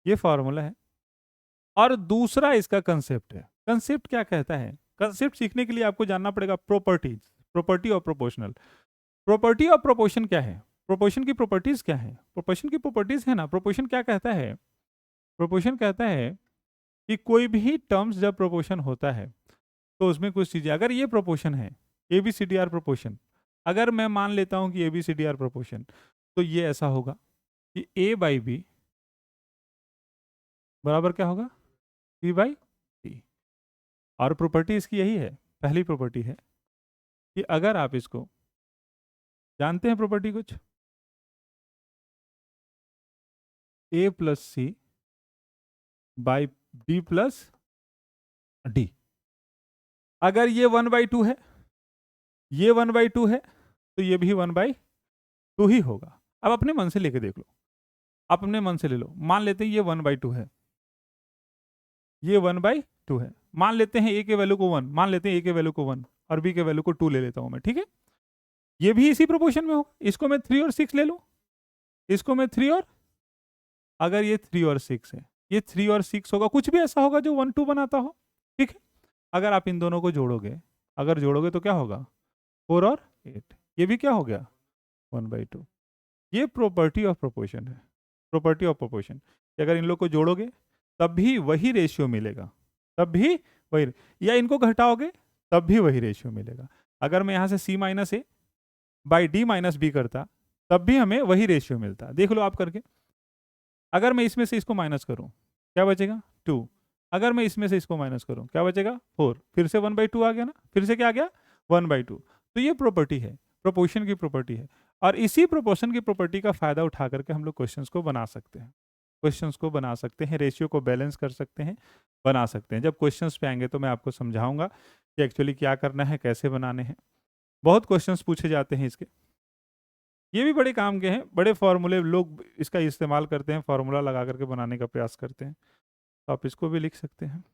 Speaker 1: ये फॉर्मूला है। और दूसरा इसका कंसेप्ट है। कंसेप्ट क्या कहता है, कंसेप्ट सीखने के लिए आपको जानना पड़ेगा properties, property of proportional. Property of proportion क्या है, प्रोपोर्शन की प्रॉपर्टीज क्या है, प्रोपोर्शन की प्रॉपर्टीज है ना। प्रोपोर्शन क्या कहता है, प्रोपोर्शन कहता है कि कोई भी टर्म्स जब प्रोपोर्शन होता है तो उसमें कुछ चीजें, अगर ये प्रोपोर्शन है A B C D are proportion, अगर मैं मान लेता हूं कि A B C D are proportion, तो ये ऐसा होगा कि ए बाई बी बराबर क्या होगा, सी बाई डी। और प्रॉपर्टी इसकी यही है, पहली प्रॉपर्टी है कि अगर आप इसको जानते हैं प्रॉपर्टी कुछ, A plus C by D plus D, अगर ये 1/2 है, ये 1/2 है, तो ये भी 1/2 ही होगा। अब अपने मन से लेके देख लो, आप अपने मन से ले लो, मान लेते हैं ये 1/2 है, ये 1/2 है, मान लेते हैं ए के वैल्यू को 1, मान लेते हैं ए के वैल्यू को 1 और बी के वैल्यू को 2 ले लेता हूं मैं, ठीक है। ये भी इसी प्रोपोर्शन में होगा, इसको मैं 3 और 6 ले लूं, इसको मैं 3 और, अगर ये 3 और 6 है, ये 3 और 6 होगा, कुछ भी ऐसा होगा जो 1 2 बनाता हो, ठीक है। अगर आप इन दोनों को जोड़ोगे, अगर जोड़ोगे तो क्या होगा, 4 और 8, ये भी क्या हो गया, 1/2। ये प्रॉपर्टी ऑफ प्रोपोर्शन है, प्रॉपर्टी ऑफ प्रोपोर्शन। अगर इन लोग को जोड़ोगे तब भी वही रेशियो मिलेगा, तब भी वही, या इनको घटाओगे तब भी वही रेशियो मिलेगा। अगर मैं यहाँ से C minus A by D minus B करता तब भी हमें वही रेशियो मिलता। देख लो आप करके, अगर मैं इसमें से इसको माइनस करूं क्या बचेगा 2, अगर मैं इसमें से इसको माइनस करूं क्या बचेगा 4, फिर से 1/2 आ गया ना, फिर से क्या आ गया 1/2। तो ये प्रॉपर्टी है, प्रोपोर्शन की प्रॉपर्टी है। और इसी प्रोपोर्शन की प्रॉपर्टी का फायदा उठा करके हम लोग क्वेश्चंस को बना सकते हैं, क्वेश्चंस को बना सकते हैं, रेशियो को बैलेंस कर सकते हैं, बना सकते हैं। जब क्वेश्चंस पे आएंगे तो मैं आपको समझाऊंगा कि एक्चुअली क्या करना है, कैसे बनाने हैं। बहुत क्वेश्चंस पूछे जाते हैं इसके, ये भी बड़े काम के हैं, बड़े फार्मूले लोग इसका इस्तेमाल करते हैं, फार्मूला लगा करके बनाने का प्रयास करते हैं। तो आप इसको भी लिख सकते हैं।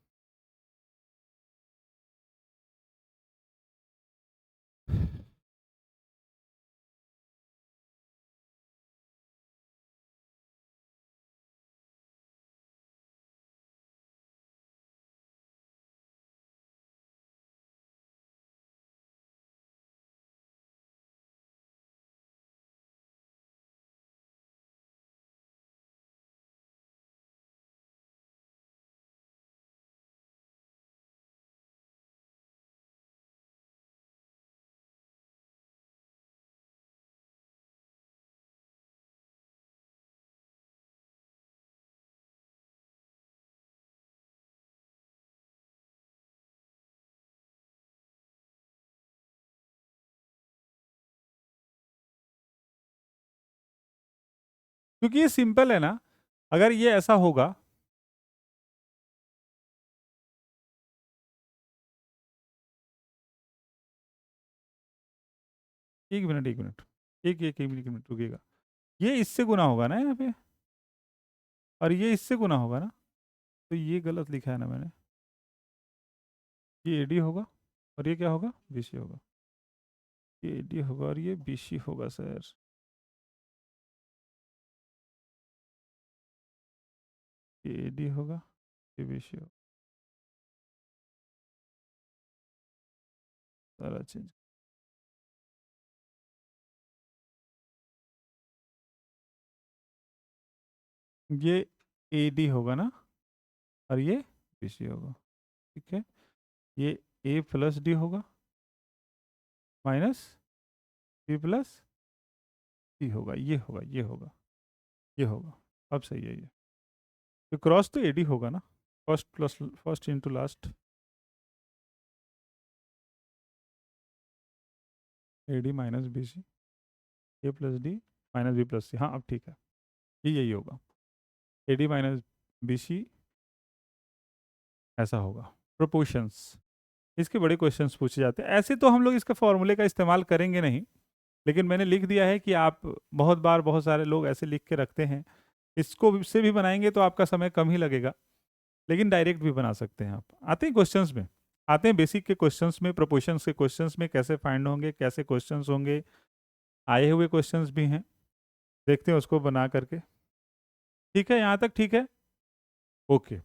Speaker 1: क्योंकि ये सिंपल है ना, अगर ये ऐसा होगा, एक मिनट एक मिनट, एक मिनट रुकिएगा, ये इससे गुना होगा ना यहाँ पे, और ये इससे गुना होगा ना, तो ये गलत लिखा है ना मैंने, ये एडी होगा और ये क्या होगा बीसी होगा, ये एडी होगा और ये बीसी होगा सर, ये एडी होगा, ये बीसी होगा, सारा चेंज, ये एडी होगा ना और ये बीसी होगा, ठीक है। ये ए प्लस डी होगा माइनस बी प्लस सी होगा, ये होगा, ये होगा, ये होगा। अब सही है ये, तो क्रॉस तो एडी होगा ना, first plus first into last, AD minus B C, A plus D minus B plus C, हाँ अब ठीक है, ये यही होगा, एडी माइनस बी सी ऐसा होगा। प्रोपोर्शंस, इसके बड़े क्वेश्चंस पूछे जाते हैं। ऐसे तो हम लोग इसके फॉर्मूले का इस्तेमाल करेंगे नहीं, लेकिन मैंने लिख दिया है कि आप बहुत बार बहुत सारे लोग ऐसे लिख के रखते हैं, इसको से भी बनाएंगे तो आपका समय कम ही लगेगा, लेकिन डायरेक्ट भी बना सकते हैं आप। आते हैं क्वेश्चंस में, आते हैं बेसिक के क्वेश्चंस में, प्रोपोर्शंस के क्वेश्चंस में कैसे फाइंड होंगे, कैसे क्वेश्चंस होंगे, आए हुए क्वेश्चंस भी हैं, देखते हैं उसको बना करके। ठीक है, यहाँ तक ठीक है, ओके।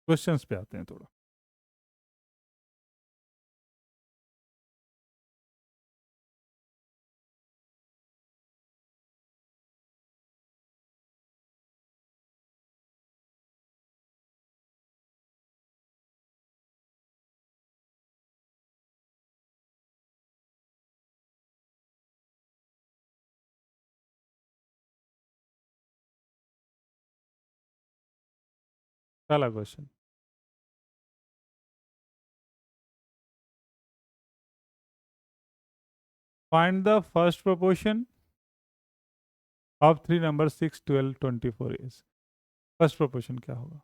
Speaker 1: क्वेश्चंस पे आते हैं थोड़ा। पहला question, find the first proportion of three number 6, 12, 24 is, first proportion क्या होगा?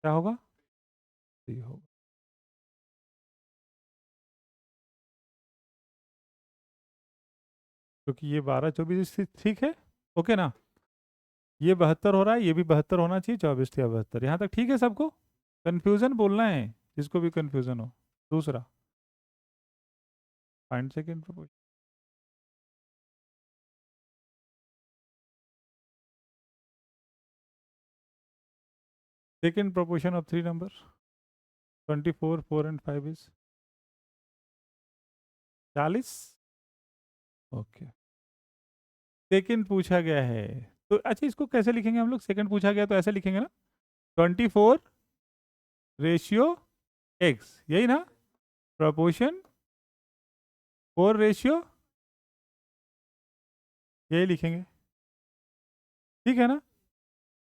Speaker 1: क्या होगा? 3 होगा, क्योंकि ये 12, 24 ठीक है, ओके ना, ये 72 हो रहा है, ये भी 72 होना चाहिए, 24 या 72, यहाँ तक ठीक है सबको? कंफ्यूजन बोलना है जिसको भी कंफ्यूजन हो। दूसरा, find second proportion, second proportion of three number 24, 4 and 5 is 40। Okay, second पूछा गया है तो अच्छा इसको कैसे लिखेंगे हम लोग? सेकंड पूछा गया तो ऐसे लिखेंगे ना, 24/x, यही ना? प्रोपोर्शन 4, यही लिखेंगे, ठीक है ना?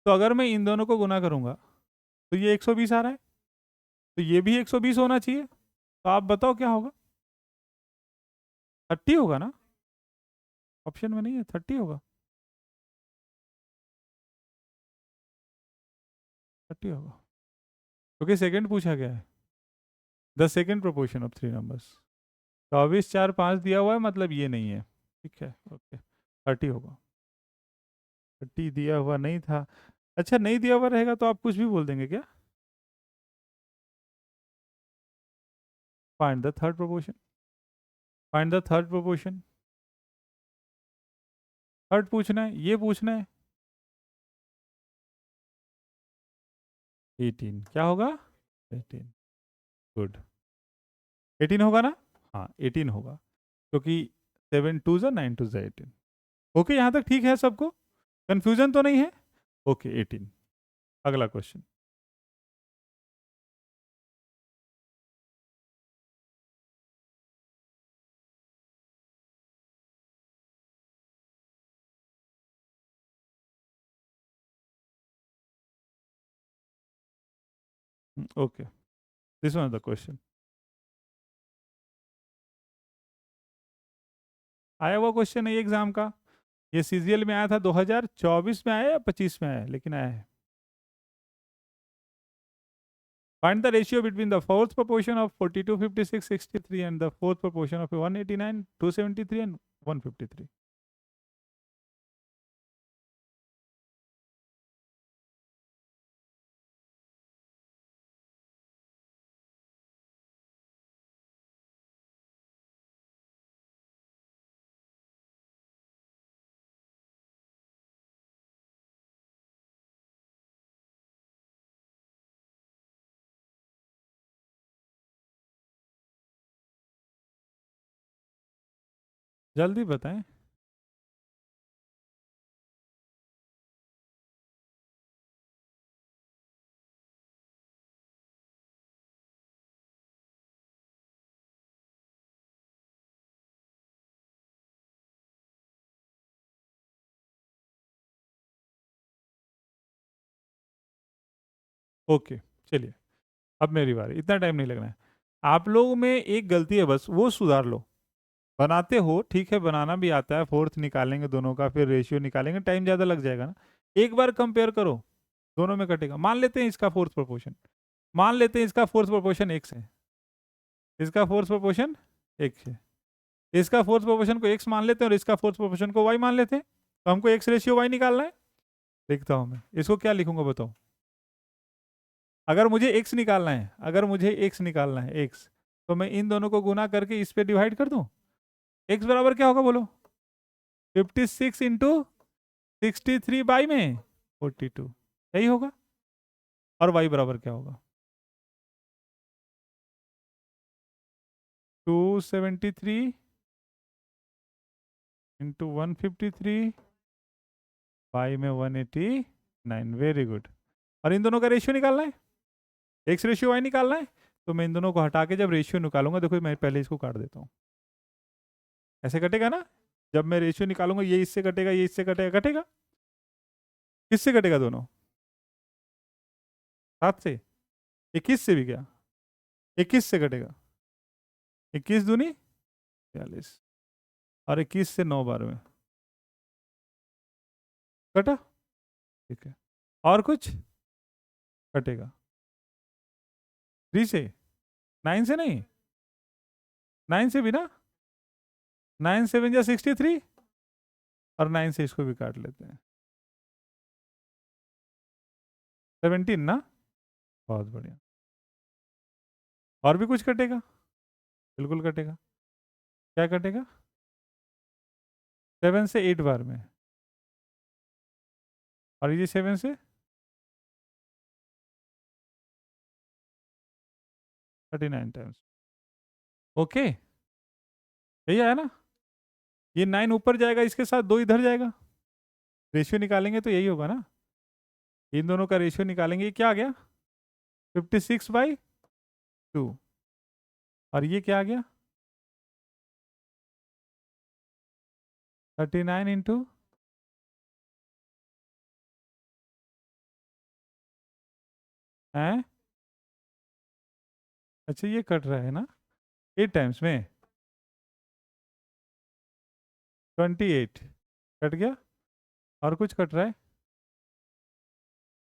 Speaker 1: तो अगर मैं इन दोनों को गुना करूंगा तो ये 120 आ रहा है, तो ये भी 120 होना चाहिए। तो आप बताओ क्या होगा? 30 होगा ना? ऑप्शन में नहीं है, 30 होगा, 30 होगा, क्योंकि सेकंड पूछा गया है। The second proportion of three numbers, 24, 4, 5 दिया हुआ है, मतलब ये नहीं है, ठीक है, ओके, 30 होगा। 30 दिया हुआ नहीं था। अच्छा, नहीं दिया हुआ रहेगा तो आप कुछ भी बोल देंगे क्या? Find the third proportion, find the third proportion, third पूछना है, ये पूछना है। 18 क्या होगा? 18, गुड, 18 होगा ना? हाँ 18 होगा, क्योंकि 7 2 9 2 18। ओके, यहाँ तक ठीक है सबको? कंफ्यूजन तो नहीं है? ओके 18। अगला question. Okay, this one the question. आया हुआ क्वेश्चन है ये एग्जाम का, ये सीजीएल में आया था, 2024 में आया या 25 में आया, लेकिन आया है। Find the ratio between the fourth proportion of 42, 56, 63 and the fourth proportion of 189, 273 and 153. जल्दी बताएं। ओके, चलिए, अब मेरी बारी, इतना टाइम नहीं लगना है। आप लोगों में एक गलती है बस, वो सुधार लो। बनाते हो ठीक है, बनाना भी आता है, फोर्थ निकालेंगे दोनों का, फिर रेशियो निकालेंगे, टाइम ज़्यादा लग जाएगा ना। एक बार कंपेयर करो, दोनों में कटेगा। मान लेते हैं इसका फोर्थ प्रोपोर्शन, मान लेते हैं इसका फोर्थ प्रोपोर्शन एक्स है, इसका फोर्थ प्रोपोर्शन एक्स है, इसका फोर्थ प्रोपोर्शन को एक्स मान लेते हैं और इसका फोर्थ प्रोपोर्शन को वाई मान लेते हैं। तो हमको एक्स रेशियो वाई निकालना है। लिखता हूँ मैं, इसको क्या लिखूंगा बताओ? अगर मुझे एक्स निकालना है, अगर मुझे एक्स निकालना है, एक्स, तो मैं इन दोनों को गुना करके इस पे डिवाइड कर दूं। एक्स बराबर क्या होगा बोलो? 56 × 63 में 42, यही होगा। और वाई बराबर क्या होगा? 273 × 153, वाई में 189, वेरी गुड। और इन दोनों का रेशियो निकालना है, एक्स रेशियो वाई निकालना है। तो मैं इन दोनों को हटा के जब रेशियो निकालूंगा, देखो मैं पहले इसको काट देता हूँ, ऐसे कटेगा ना? जब मैं रेशियो निकालूंगा, ये इससे कटेगा, ये इससे कटेगा, कटेगा। किससे कटेगा दोनों? 7 से? 21 से भी क्या? 21 से कटेगा, 21 दूनी 42, और 21 से 9 बार में कटा, ठीक है। और कुछ कटेगा? 3 से? 9 से नहीं, 9 से भी ना, 9 7 63, और 9 से इसको भी काट लेते हैं, 17 ना। बहुत बढ़िया। और भी कुछ कटेगा? बिल्कुल कटेगा। क्या कटेगा? 7 से 8 बार में, और ये 7 से 39 टाइम्स। ओके, यही आया ना, ये 9 ऊपर जाएगा, इसके साथ 2 इधर जाएगा, रेशियो निकालेंगे तो यही होगा ना, इन दोनों का रेशियो निकालेंगे, ये क्या आ गया 56/2, और ये क्या आ गया 39 इंटू, है अच्छा ये कट रहा है ना 8 टाइम्स में, 28 कट गया, और कुछ कट रहा है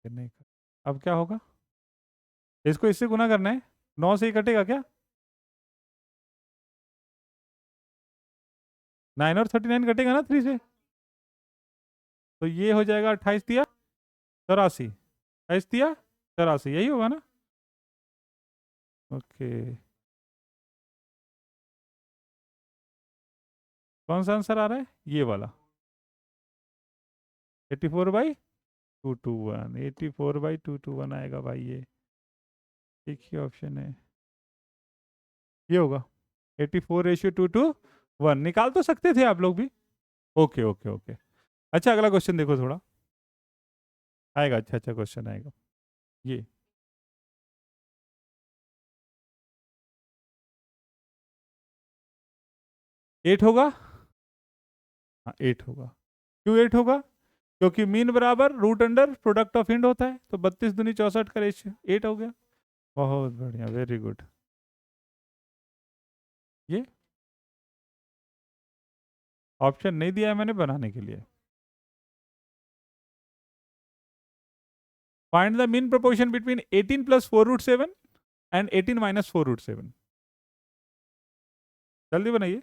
Speaker 1: नहीं कट। अब क्या होगा, इसको इससे गुना करना है, 9 से ही कटेगा क्या, 9 और 39 कटेगा ना 3 से, तो ये हो जाएगा 28 दिया 84, 28 दिया 84, यही होगा ना। ओके, कौन सा आंसर आ रहा है, ये वाला 84/221, 84/221 आएगा भाई, ये एक ही ऑप्शन है, ये होगा 84:2:1, निकाल तो सकते थे आप लोग भी। ओके ओके ओके, अच्छा अगला क्वेश्चन देखो, थोड़ा आएगा, अच्छा अच्छा क्वेश्चन आएगा, ये 8 होगा, हाँ 8 होगा, क्यों 8 होगा, क्योंकि मीन बराबर root under product of end होता है, तो 32 दूनी 64 का रेशियो 8 हो गया, बहुत बढ़िया, वेरी गुड। ये ऑप्शन नहीं दिया है मैंने बनाने के लिए, find the mean proportion between 18 + 4√7 and 18 - 4√7, जल्दी बनाइए।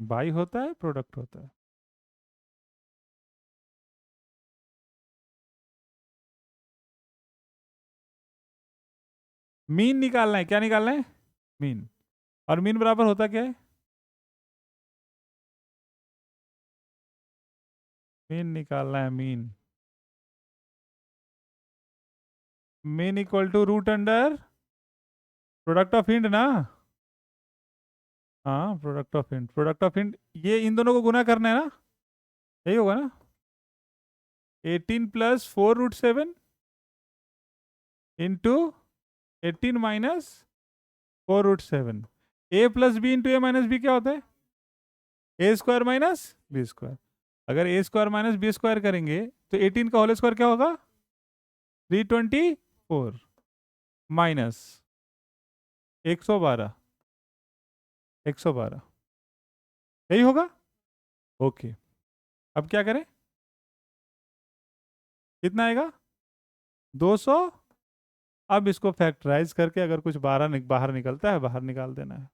Speaker 1: बाई होता है, प्रोडक्ट होता है, मीन निकालना है, क्या निकालना है, मीन, और मीन बराबर होता क्या है, मीन निकालना है, mean, mean equal to root under product of end ना, हाँ product of end, product of end, ये इन दोनों को गुना करना है ना, यही होगा ना, 18 + 4√7 into 18 - 4√7, a + b into a - b क्या होता है, a² - b², अगर a² - b² करेंगे तो 18 का होल स्क्वायर क्या होगा 324 माइनस 112, 112 यही होगा। ओके, अब क्या करें, कितना आएगा 200, अब इसको फैक्टराइज करके अगर कुछ बाहर निकलता है, बाहर निकाल देना है,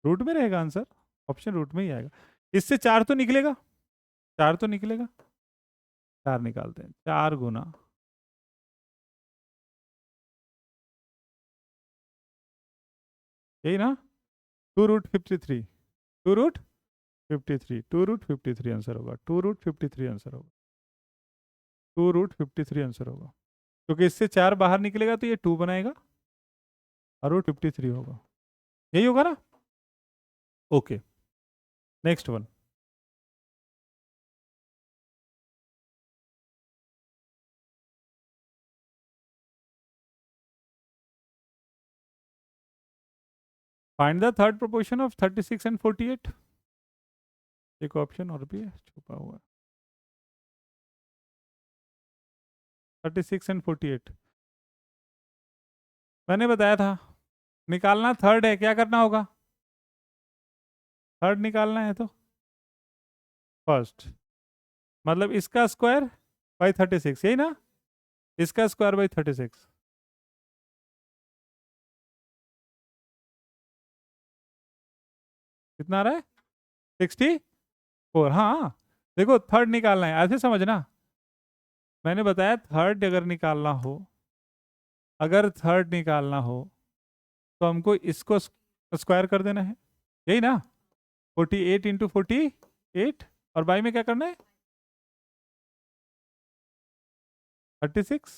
Speaker 1: रूट में रहेगा आंसर, ऑप्शन रूट में ही आएगा, इससे 4 तो निकलेगा, 4 तो निकलेगा, 4 निकालते हैं, 4 गुना, यही ना, 2√53, 2√53, 2√53 आंसर होगा, 2√53 आंसर होगा, 2√53 आंसर होगा, क्योंकि इससे 4 बाहर निकलेगा तो ये 2 बनाएगा, और √53 होगा, यही होगा ना। Okay, next one, find the third proportion of 36 and 48, एक ऑप्शन और भी है छुपा हुआ, 36 एंड 48 मैंने बताया था, निकालना थर्ड है, क्या करना होगा, थर्ड निकालना है तो फर्स्ट, मतलब इसका स्क्वायर बाई 36, यही ना, इसका स्क्वायर बाई 36, कितना आ रहा है 64, हाँ, देखो थर्ड निकालना है, ऐसे समझना, मैंने बताया थर्ड अगर निकालना हो, अगर थर्ड निकालना हो तो हमको इसको तो स्क्वायर कर देना है, यही ना। 48 इंटू 48, और बाई में क्या करना है 36,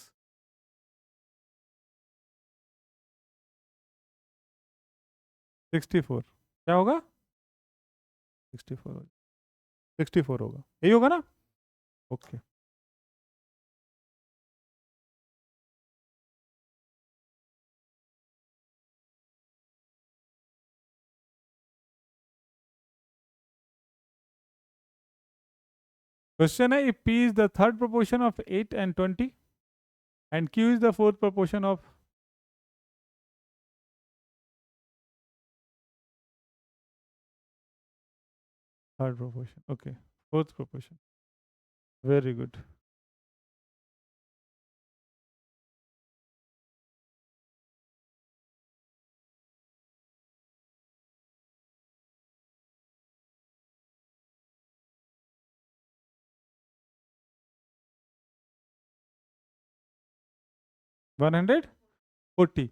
Speaker 1: 64 क्या होगा 64, 64 होगा, यही होगा ना। ओके। क्वेश्चन है, if P is the third proportion of 8 and 20 and Q is the fourth proportion of third proportion, okay, fourth proportion, very good. One 140,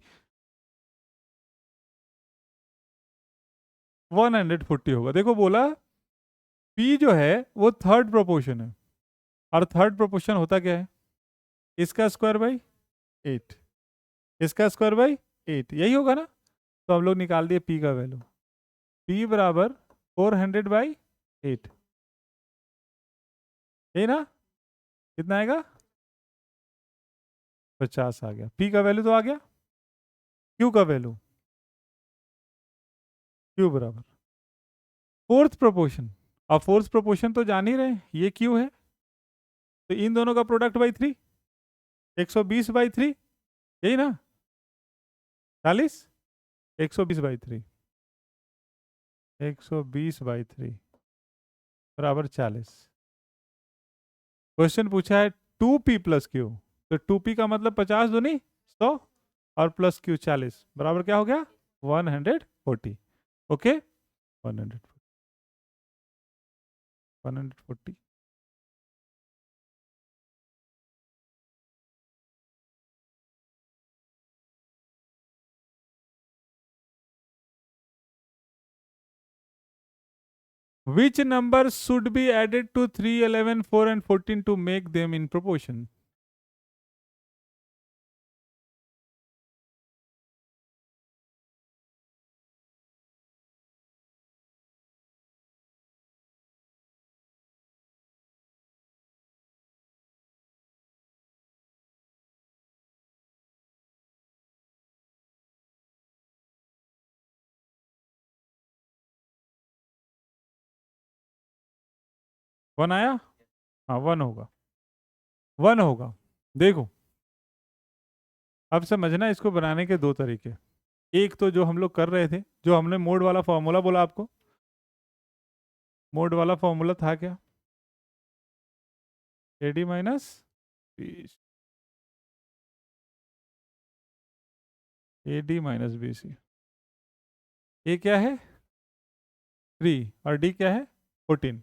Speaker 1: 140 होगा। देखो बोला P जो है वो थर्ड प्रोपोर्शन है, और थर्ड प्रोपोर्शन होता क्या है, इसका स्क्वायर बाई 8, इसका स्क्वायर बाई 8, यही होगा ना। तो हम लोग निकाल दिए P का वैल्यू, P बराबर 400/8, यही ना। कितना आएगा 50 आ गया। P का वैल्यू तो आ गया। Q का वैल्यू, Q बराबर फोर्थ प्रोपोर्शन। अब फोर्थ प्रोपोर्शन तो जान ही रहे हैं, ये Q है, तो इन दोनों का प्रोडक्ट बाई 3, 120/3, यही ना 40, 120/3, 120/3 बराबर 40। क्वेश्चन पूछा है 2P प्लस Q, तो 2P का मतलब 50 दूनी 100, और प्लस Q 40, बराबर क्या हो गया 140। Okay 140, 140। Which numbers should be added to 3, 11, 4 and 14 to make them in proportion? One आया, हाँ वन होगा, वन होगा। देखो अब समझना, इसको बनाने के दो तरीके। एक तो जो हम लोग कर रहे थे, जो हमने मोड वाला फॉर्मूला बोला आपको, मोड वाला फॉर्मूला था क्या, AD minus AD minus BC। ए क्या है 3, और D क्या है 14,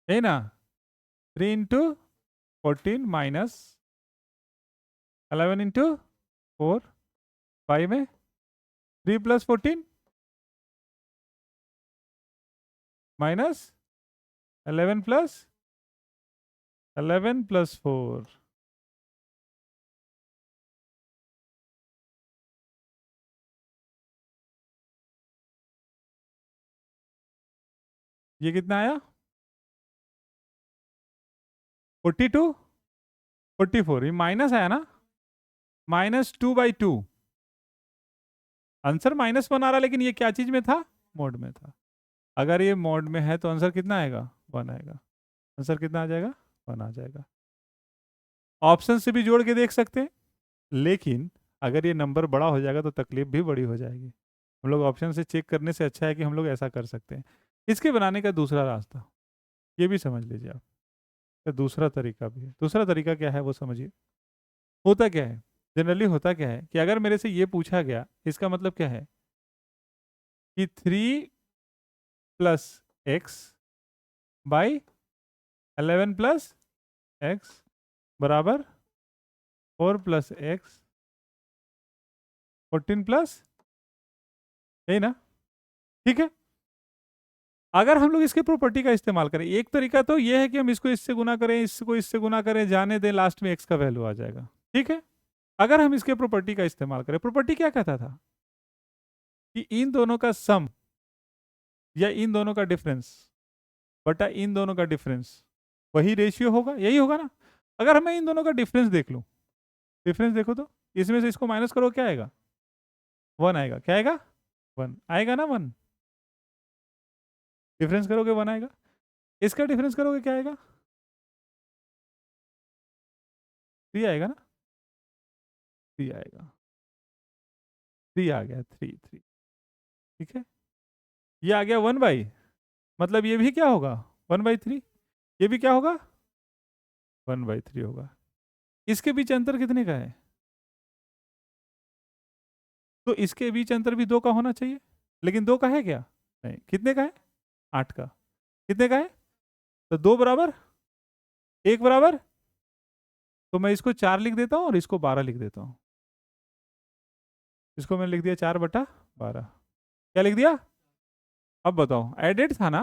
Speaker 1: है ना। 3 इंटू 14 माइनस 11 इंटू 4, 5 में 3 प्लस 14 माइनस 11 प्लस 11 प्लस 4, ये कितना आया 42, 44, ये माइनस आया ना, -2/2। आंसर -1 आ रहा, लेकिन ये क्या चीज में था, मोड में था। अगर ये मोड में है तो आंसर कितना आएगा 1 आएगा, आंसर कितना आ जाएगा 1 आ जाएगा। ऑप्शन से भी जोड़ के देख सकते हैं, लेकिन अगर ये नंबर बड़ा हो जाएगा तो तकलीफ भी बड़ी हो जाएगी। हम लोग ऑप्शन से चेक करने से अच्छा है कि हम लोग ऐसा कर सकते हैं। इसके बनाने का दूसरा रास्ता, ये भी समझ लीजिए आप, तो दूसरा तरीका भी है। दूसरा तरीका क्या है वो समझिए। होता क्या है, जनरली होता क्या है कि अगर मेरे से ये पूछा गया, इसका मतलब क्या है कि 3 plus x by 11 plus x बराबर 4 प्लस एक्स 14 प्लस, यही ना। ठीक है। अगर हम लोग इसके प्रॉपर्टी का इस्तेमाल करें, एक तरीका तो ये है कि हम इसको इससे गुना करें, इसको इससे गुना करें, जाने दें, लास्ट में एक्स का वैल्यू आ जाएगा। ठीक है। अगर हम इसके प्रॉपर्टी का इस्तेमाल करें, प्रॉपर्टी क्या कहता था कि इन दोनों का सम या इन दोनों का डिफरेंस बटा इन दोनों का डिफरेंस वही रेशियो होगा, यही होगा ना। अगर मैं इन दोनों का डिफरेंस देख लूं, डिफरेंस देखो तो इसमें से इसको माइनस करो, क्या आएगा? वन आएगा। क्या आएगा? वन आएगा ना, वन। डिफरेंस करोगे वन आएगा, इसका डिफरेंस करोगे क्या आएगा? थ्री आएगा ना, थ्री आएगा, थ्री आ गया, थ्री थ्री। ठीक है। ये आ गया वन बाई, मतलब ये भी क्या होगा? One by three. ये भी क्या होगा? वन बाई थ्री होगा। इसके बीच अंतर कितने का है? तो इसके बीच अंतर भी दो का होना चाहिए, लेकिन दो का है क्या? नहीं। कितने का है? आठ का। कितने का है? तो दो बराबर एक बराबर, तो मैं इसको चार लिख देता हूँ और इसको बारह लिख देता हूँ। इसको मैंने लिख दिया चार बटा बारह। क्या लिख दिया? अब बताओ, एडेड था ना,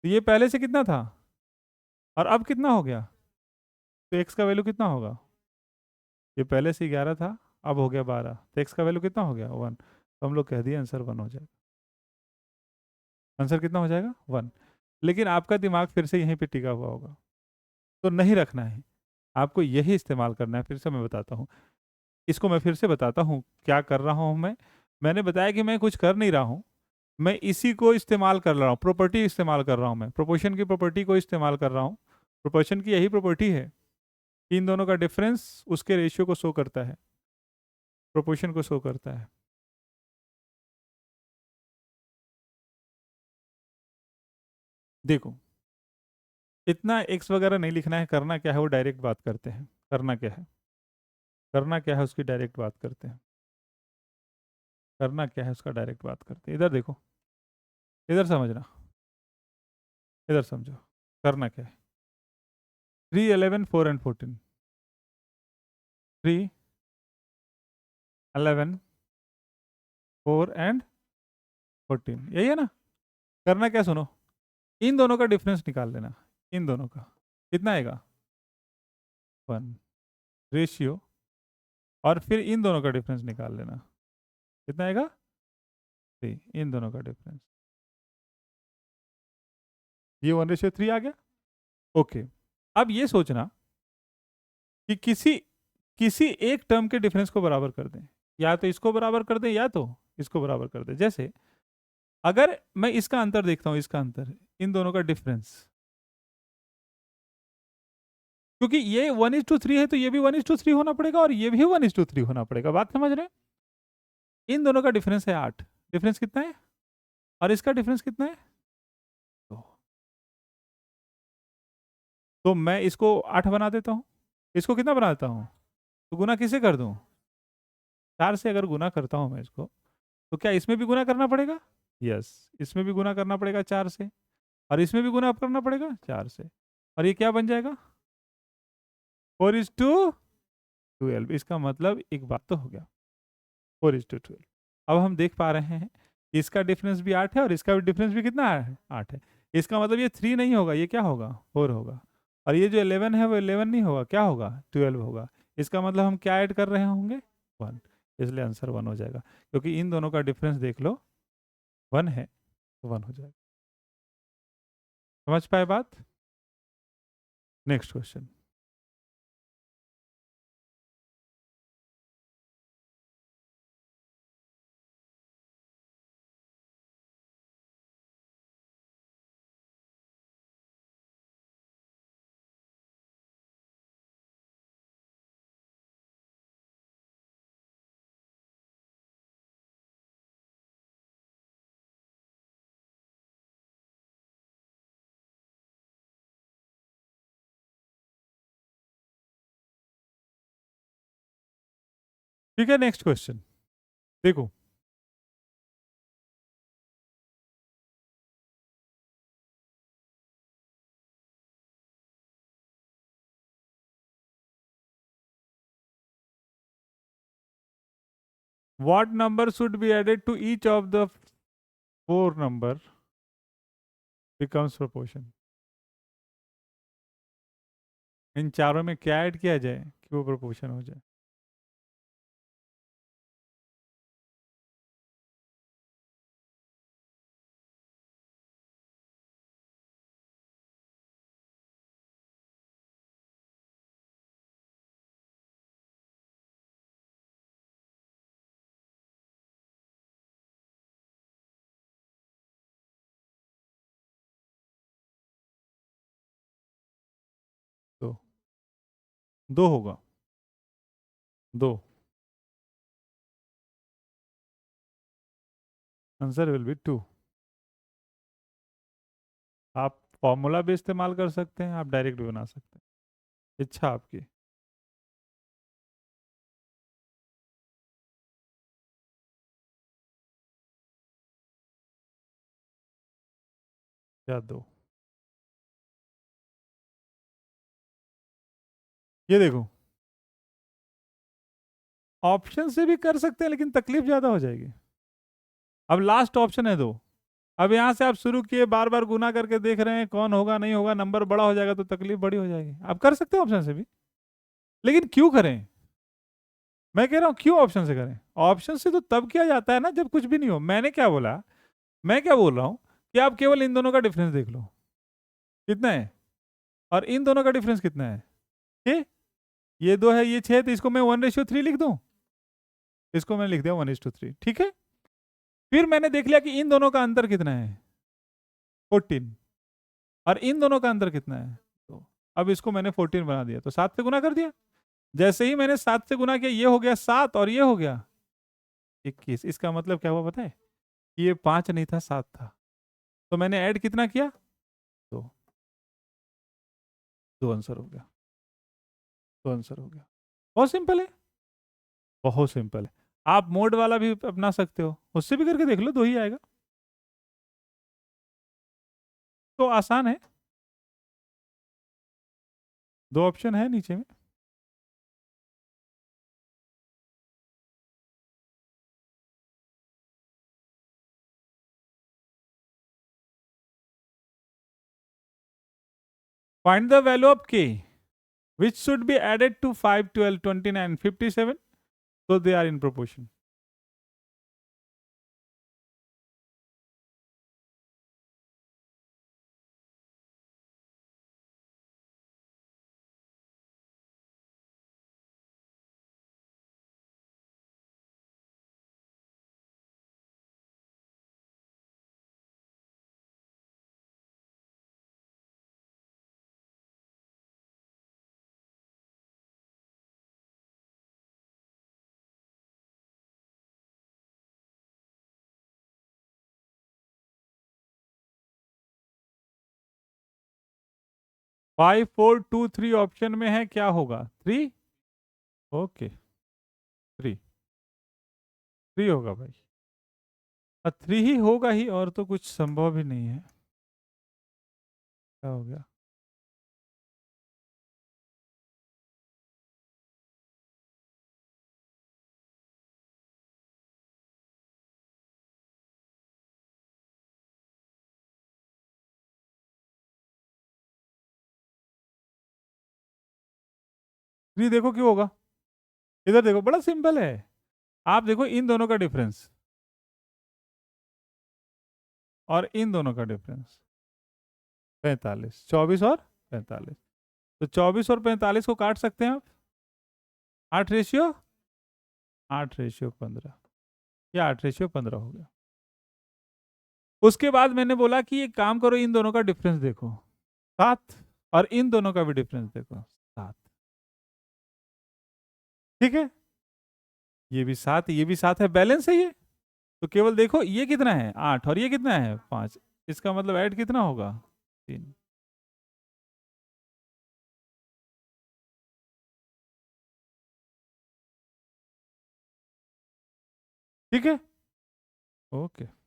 Speaker 1: तो ये पहले से कितना था और अब कितना हो गया? तो एक्स का वैल्यू कितना होगा? ये पहले से 11 था, अब हो गया 12, तो एक्स का वैल्यू कितना हो गया? वन। तो हम लोग कह दिए आंसर वन हो जाएगा। आंसर कितना हो जाएगा? वन। लेकिन आपका दिमाग फिर से यहीं पे टिका हुआ होगा, तो नहीं रखना है, आपको यही इस्तेमाल करना है। फिर से मैं बताता हूँ, इसको मैं फिर से बताता हूँ क्या कर रहा हूँ मैं। मैंने बताया कि मैं कुछ कर नहीं रहा हूँ, मैं इसी को इस्तेमाल कर रहा हूँ, प्रॉपर्टी इस्तेमाल कर रहा हूँ, मैं प्रोपोर्शन की प्रॉपर्टी को इस्तेमाल कर रहा हूँ। प्रोपोर्शन की यही प्रॉपर्टी है, इन दोनों का डिफरेंस उसके रेशियो को शो करता है, प्रोपोर्शन को शो करता है। देखो, इतना एक्स वगैरह नहीं लिखना है, करना क्या है वो डायरेक्ट बात करते हैं। करना क्या है, करना क्या है उसकी डायरेक्ट बात करते हैं। करना क्या है उसका डायरेक्ट बात करते हैं। इधर देखो, इधर समझना, इधर समझो। करना क्या है? 3 11 4 एंड 14, 3 11 4 एंड 14, यही है ना। करना क्या, सुनो, इन दोनों का डिफरेंस निकाल लेना। इन दोनों का कितना आएगा? वन। रेशियो, और फिर इन दोनों का डिफरेंस निकाल लेना। कितना आएगा? थ्री। इन दोनों का डिफरेंस, ये 1:3 आ गया। ओके। अब ये सोचना कि किसी किसी एक टर्म के डिफरेंस को बराबर कर दें, या तो इसको बराबर कर दें या तो इसको बराबर कर दें। जैसे अगर मैं इसका अंतर देखता हूं, इसका अंतर, इन दोनों का डिफरेंस, क्योंकि ये 1:3 है तो ये भी 1:3 होना पड़ेगा और ये भी 1:3 होना पड़ेगा। बात समझ रहे हैं? इन दोनों का डिफरेंस है आठ। डिफरेंस कितना है? और इसका डिफरेंस कितना है? तो, तो मैं इसको आठ बना देता हूँ, इसको कितना बना देता हूँ? तो गुना किसे कर दूं? चार से अगर गुना करता हूं मैं इसको, तो क्या इसमें भी गुना करना पड़ेगा? यस, इसमें भी गुना करना पड़ेगा चार से, और इसमें भी गुना करना पड़ेगा चार से, और ये क्या बन जाएगा? 4:12। इसका मतलब एक बात तो हो गया, 4:12। अब हम देख पा रहे हैं इसका डिफरेंस भी आठ है और इसका भी डिफरेंस भी कितना है? आठ है। इसका मतलब ये थ्री नहीं होगा, ये क्या होगा? फोर होगा। और ये जो 11 है वो 11 नहीं होगा, क्या होगा? 12 होगा। इसका मतलब हम क्या ऐड कर रहे होंगे? वन। इसलिए आंसर वन हो जाएगा, क्योंकि इन दोनों का डिफरेंस देख लो, वन है, तो वन हो जाएगा। समझ पाए बात? Next question. ठीक है, नेक्स्ट क्वेश्चन देखो। What number should be added to each of the 4 number becomes proportion. इन चारों में क्या ऐड किया जाए कि वो प्रोपोर्शन हो जाए? दो। दो होगा। दो। Answer will be 2। आप फॉर्मूला भी इस्तेमाल कर सकते हैं, आप डायरेक्ट भी बना सकते हैं, इच्छा आपकी। क्या दो? ये देखो, ऑप्शन से भी कर सकते हैं लेकिन तकलीफ ज्यादा हो जाएगी। अब लास्ट ऑप्शन है दो। अब यहां से आप शुरू किए, बार बार गुना करके देख रहे हैं कौन होगा नहीं होगा, नंबर बड़ा हो जाएगा तो तकलीफ बड़ी हो जाएगी। आप कर सकते हैं ऑप्शन से भी, लेकिन क्यों करें? मैं कह रहा हूं क्यों ऑप्शन से करें? ऑप्शन से तो तब किया जाता है ना जब कुछ भी नहीं हो। मैंने क्या बोला, मैं क्या बोल रहा हूं कि आप केवल इन दोनों का डिफरेंस देख लो, कितना है, और इन दोनों का डिफरेंस कितना है। ठीक, ये दो है, ये छह है, तो इसको मैं 1:3 लिख दूं। इसको मैंने लिख दिया 1:3, ठीक है। फिर मैंने देख लिया कि इन दोनों का अंतर कितना है, 14, और इन दोनों का अंतर कितना है, तो अब इसको मैंने 14 बना दिया, तो 7 से गुना कर दिया। जैसे ही मैंने 7 से गुना किया, ये हो गया 7 और ये हो गया 21। इसका मतलब क्या हुआ पता है? ये 5 नहीं था, 7 था। तो मैंने ऐड कितना किया? दो। दो आंसर हो गया। दो आंसर हो गया। बहुत सिंपल है, बहुत सिंपल है। आप मोड वाला भी अपना सकते हो, उससे भी करके देख लो, दो ही आएगा। तो आसान है, दो ऑप्शन है नीचे में। Find the value of k which should be added to 5, 12, 29, 57 so they are in proportion. 5, 4, 2, 3 option में है, क्या होगा? 3। ओके, 3। 3 होगा भाई, और 3 ही होगा ही, और तो कुछ संभव ही नहीं है। क्या हो गया? थ्री देखो क्यों होगा, इधर देखो, बड़ा सिंपल है। आप देखो इन दोनों का डिफरेंस और इन दोनों का डिफरेंस, 45, 24 और 45। तो 24 और 45 को काट सकते हैं आप, 8:15, 8:15, या 8:15 हो गया। उसके बाद मैंने बोला कि एक काम करो, इन दोनों का डिफरेंस देखो, 7, और इन दोनों का भी डिफरेंस देखो, 7। ठीक है, ये भी 7, ये भी 7 है, बैलेंस है ये। तो केवल देखो ये कितना है, 8, और ये कितना है, 5। इसका मतलब ऐड कितना होगा, 3। ठीक है, ओके।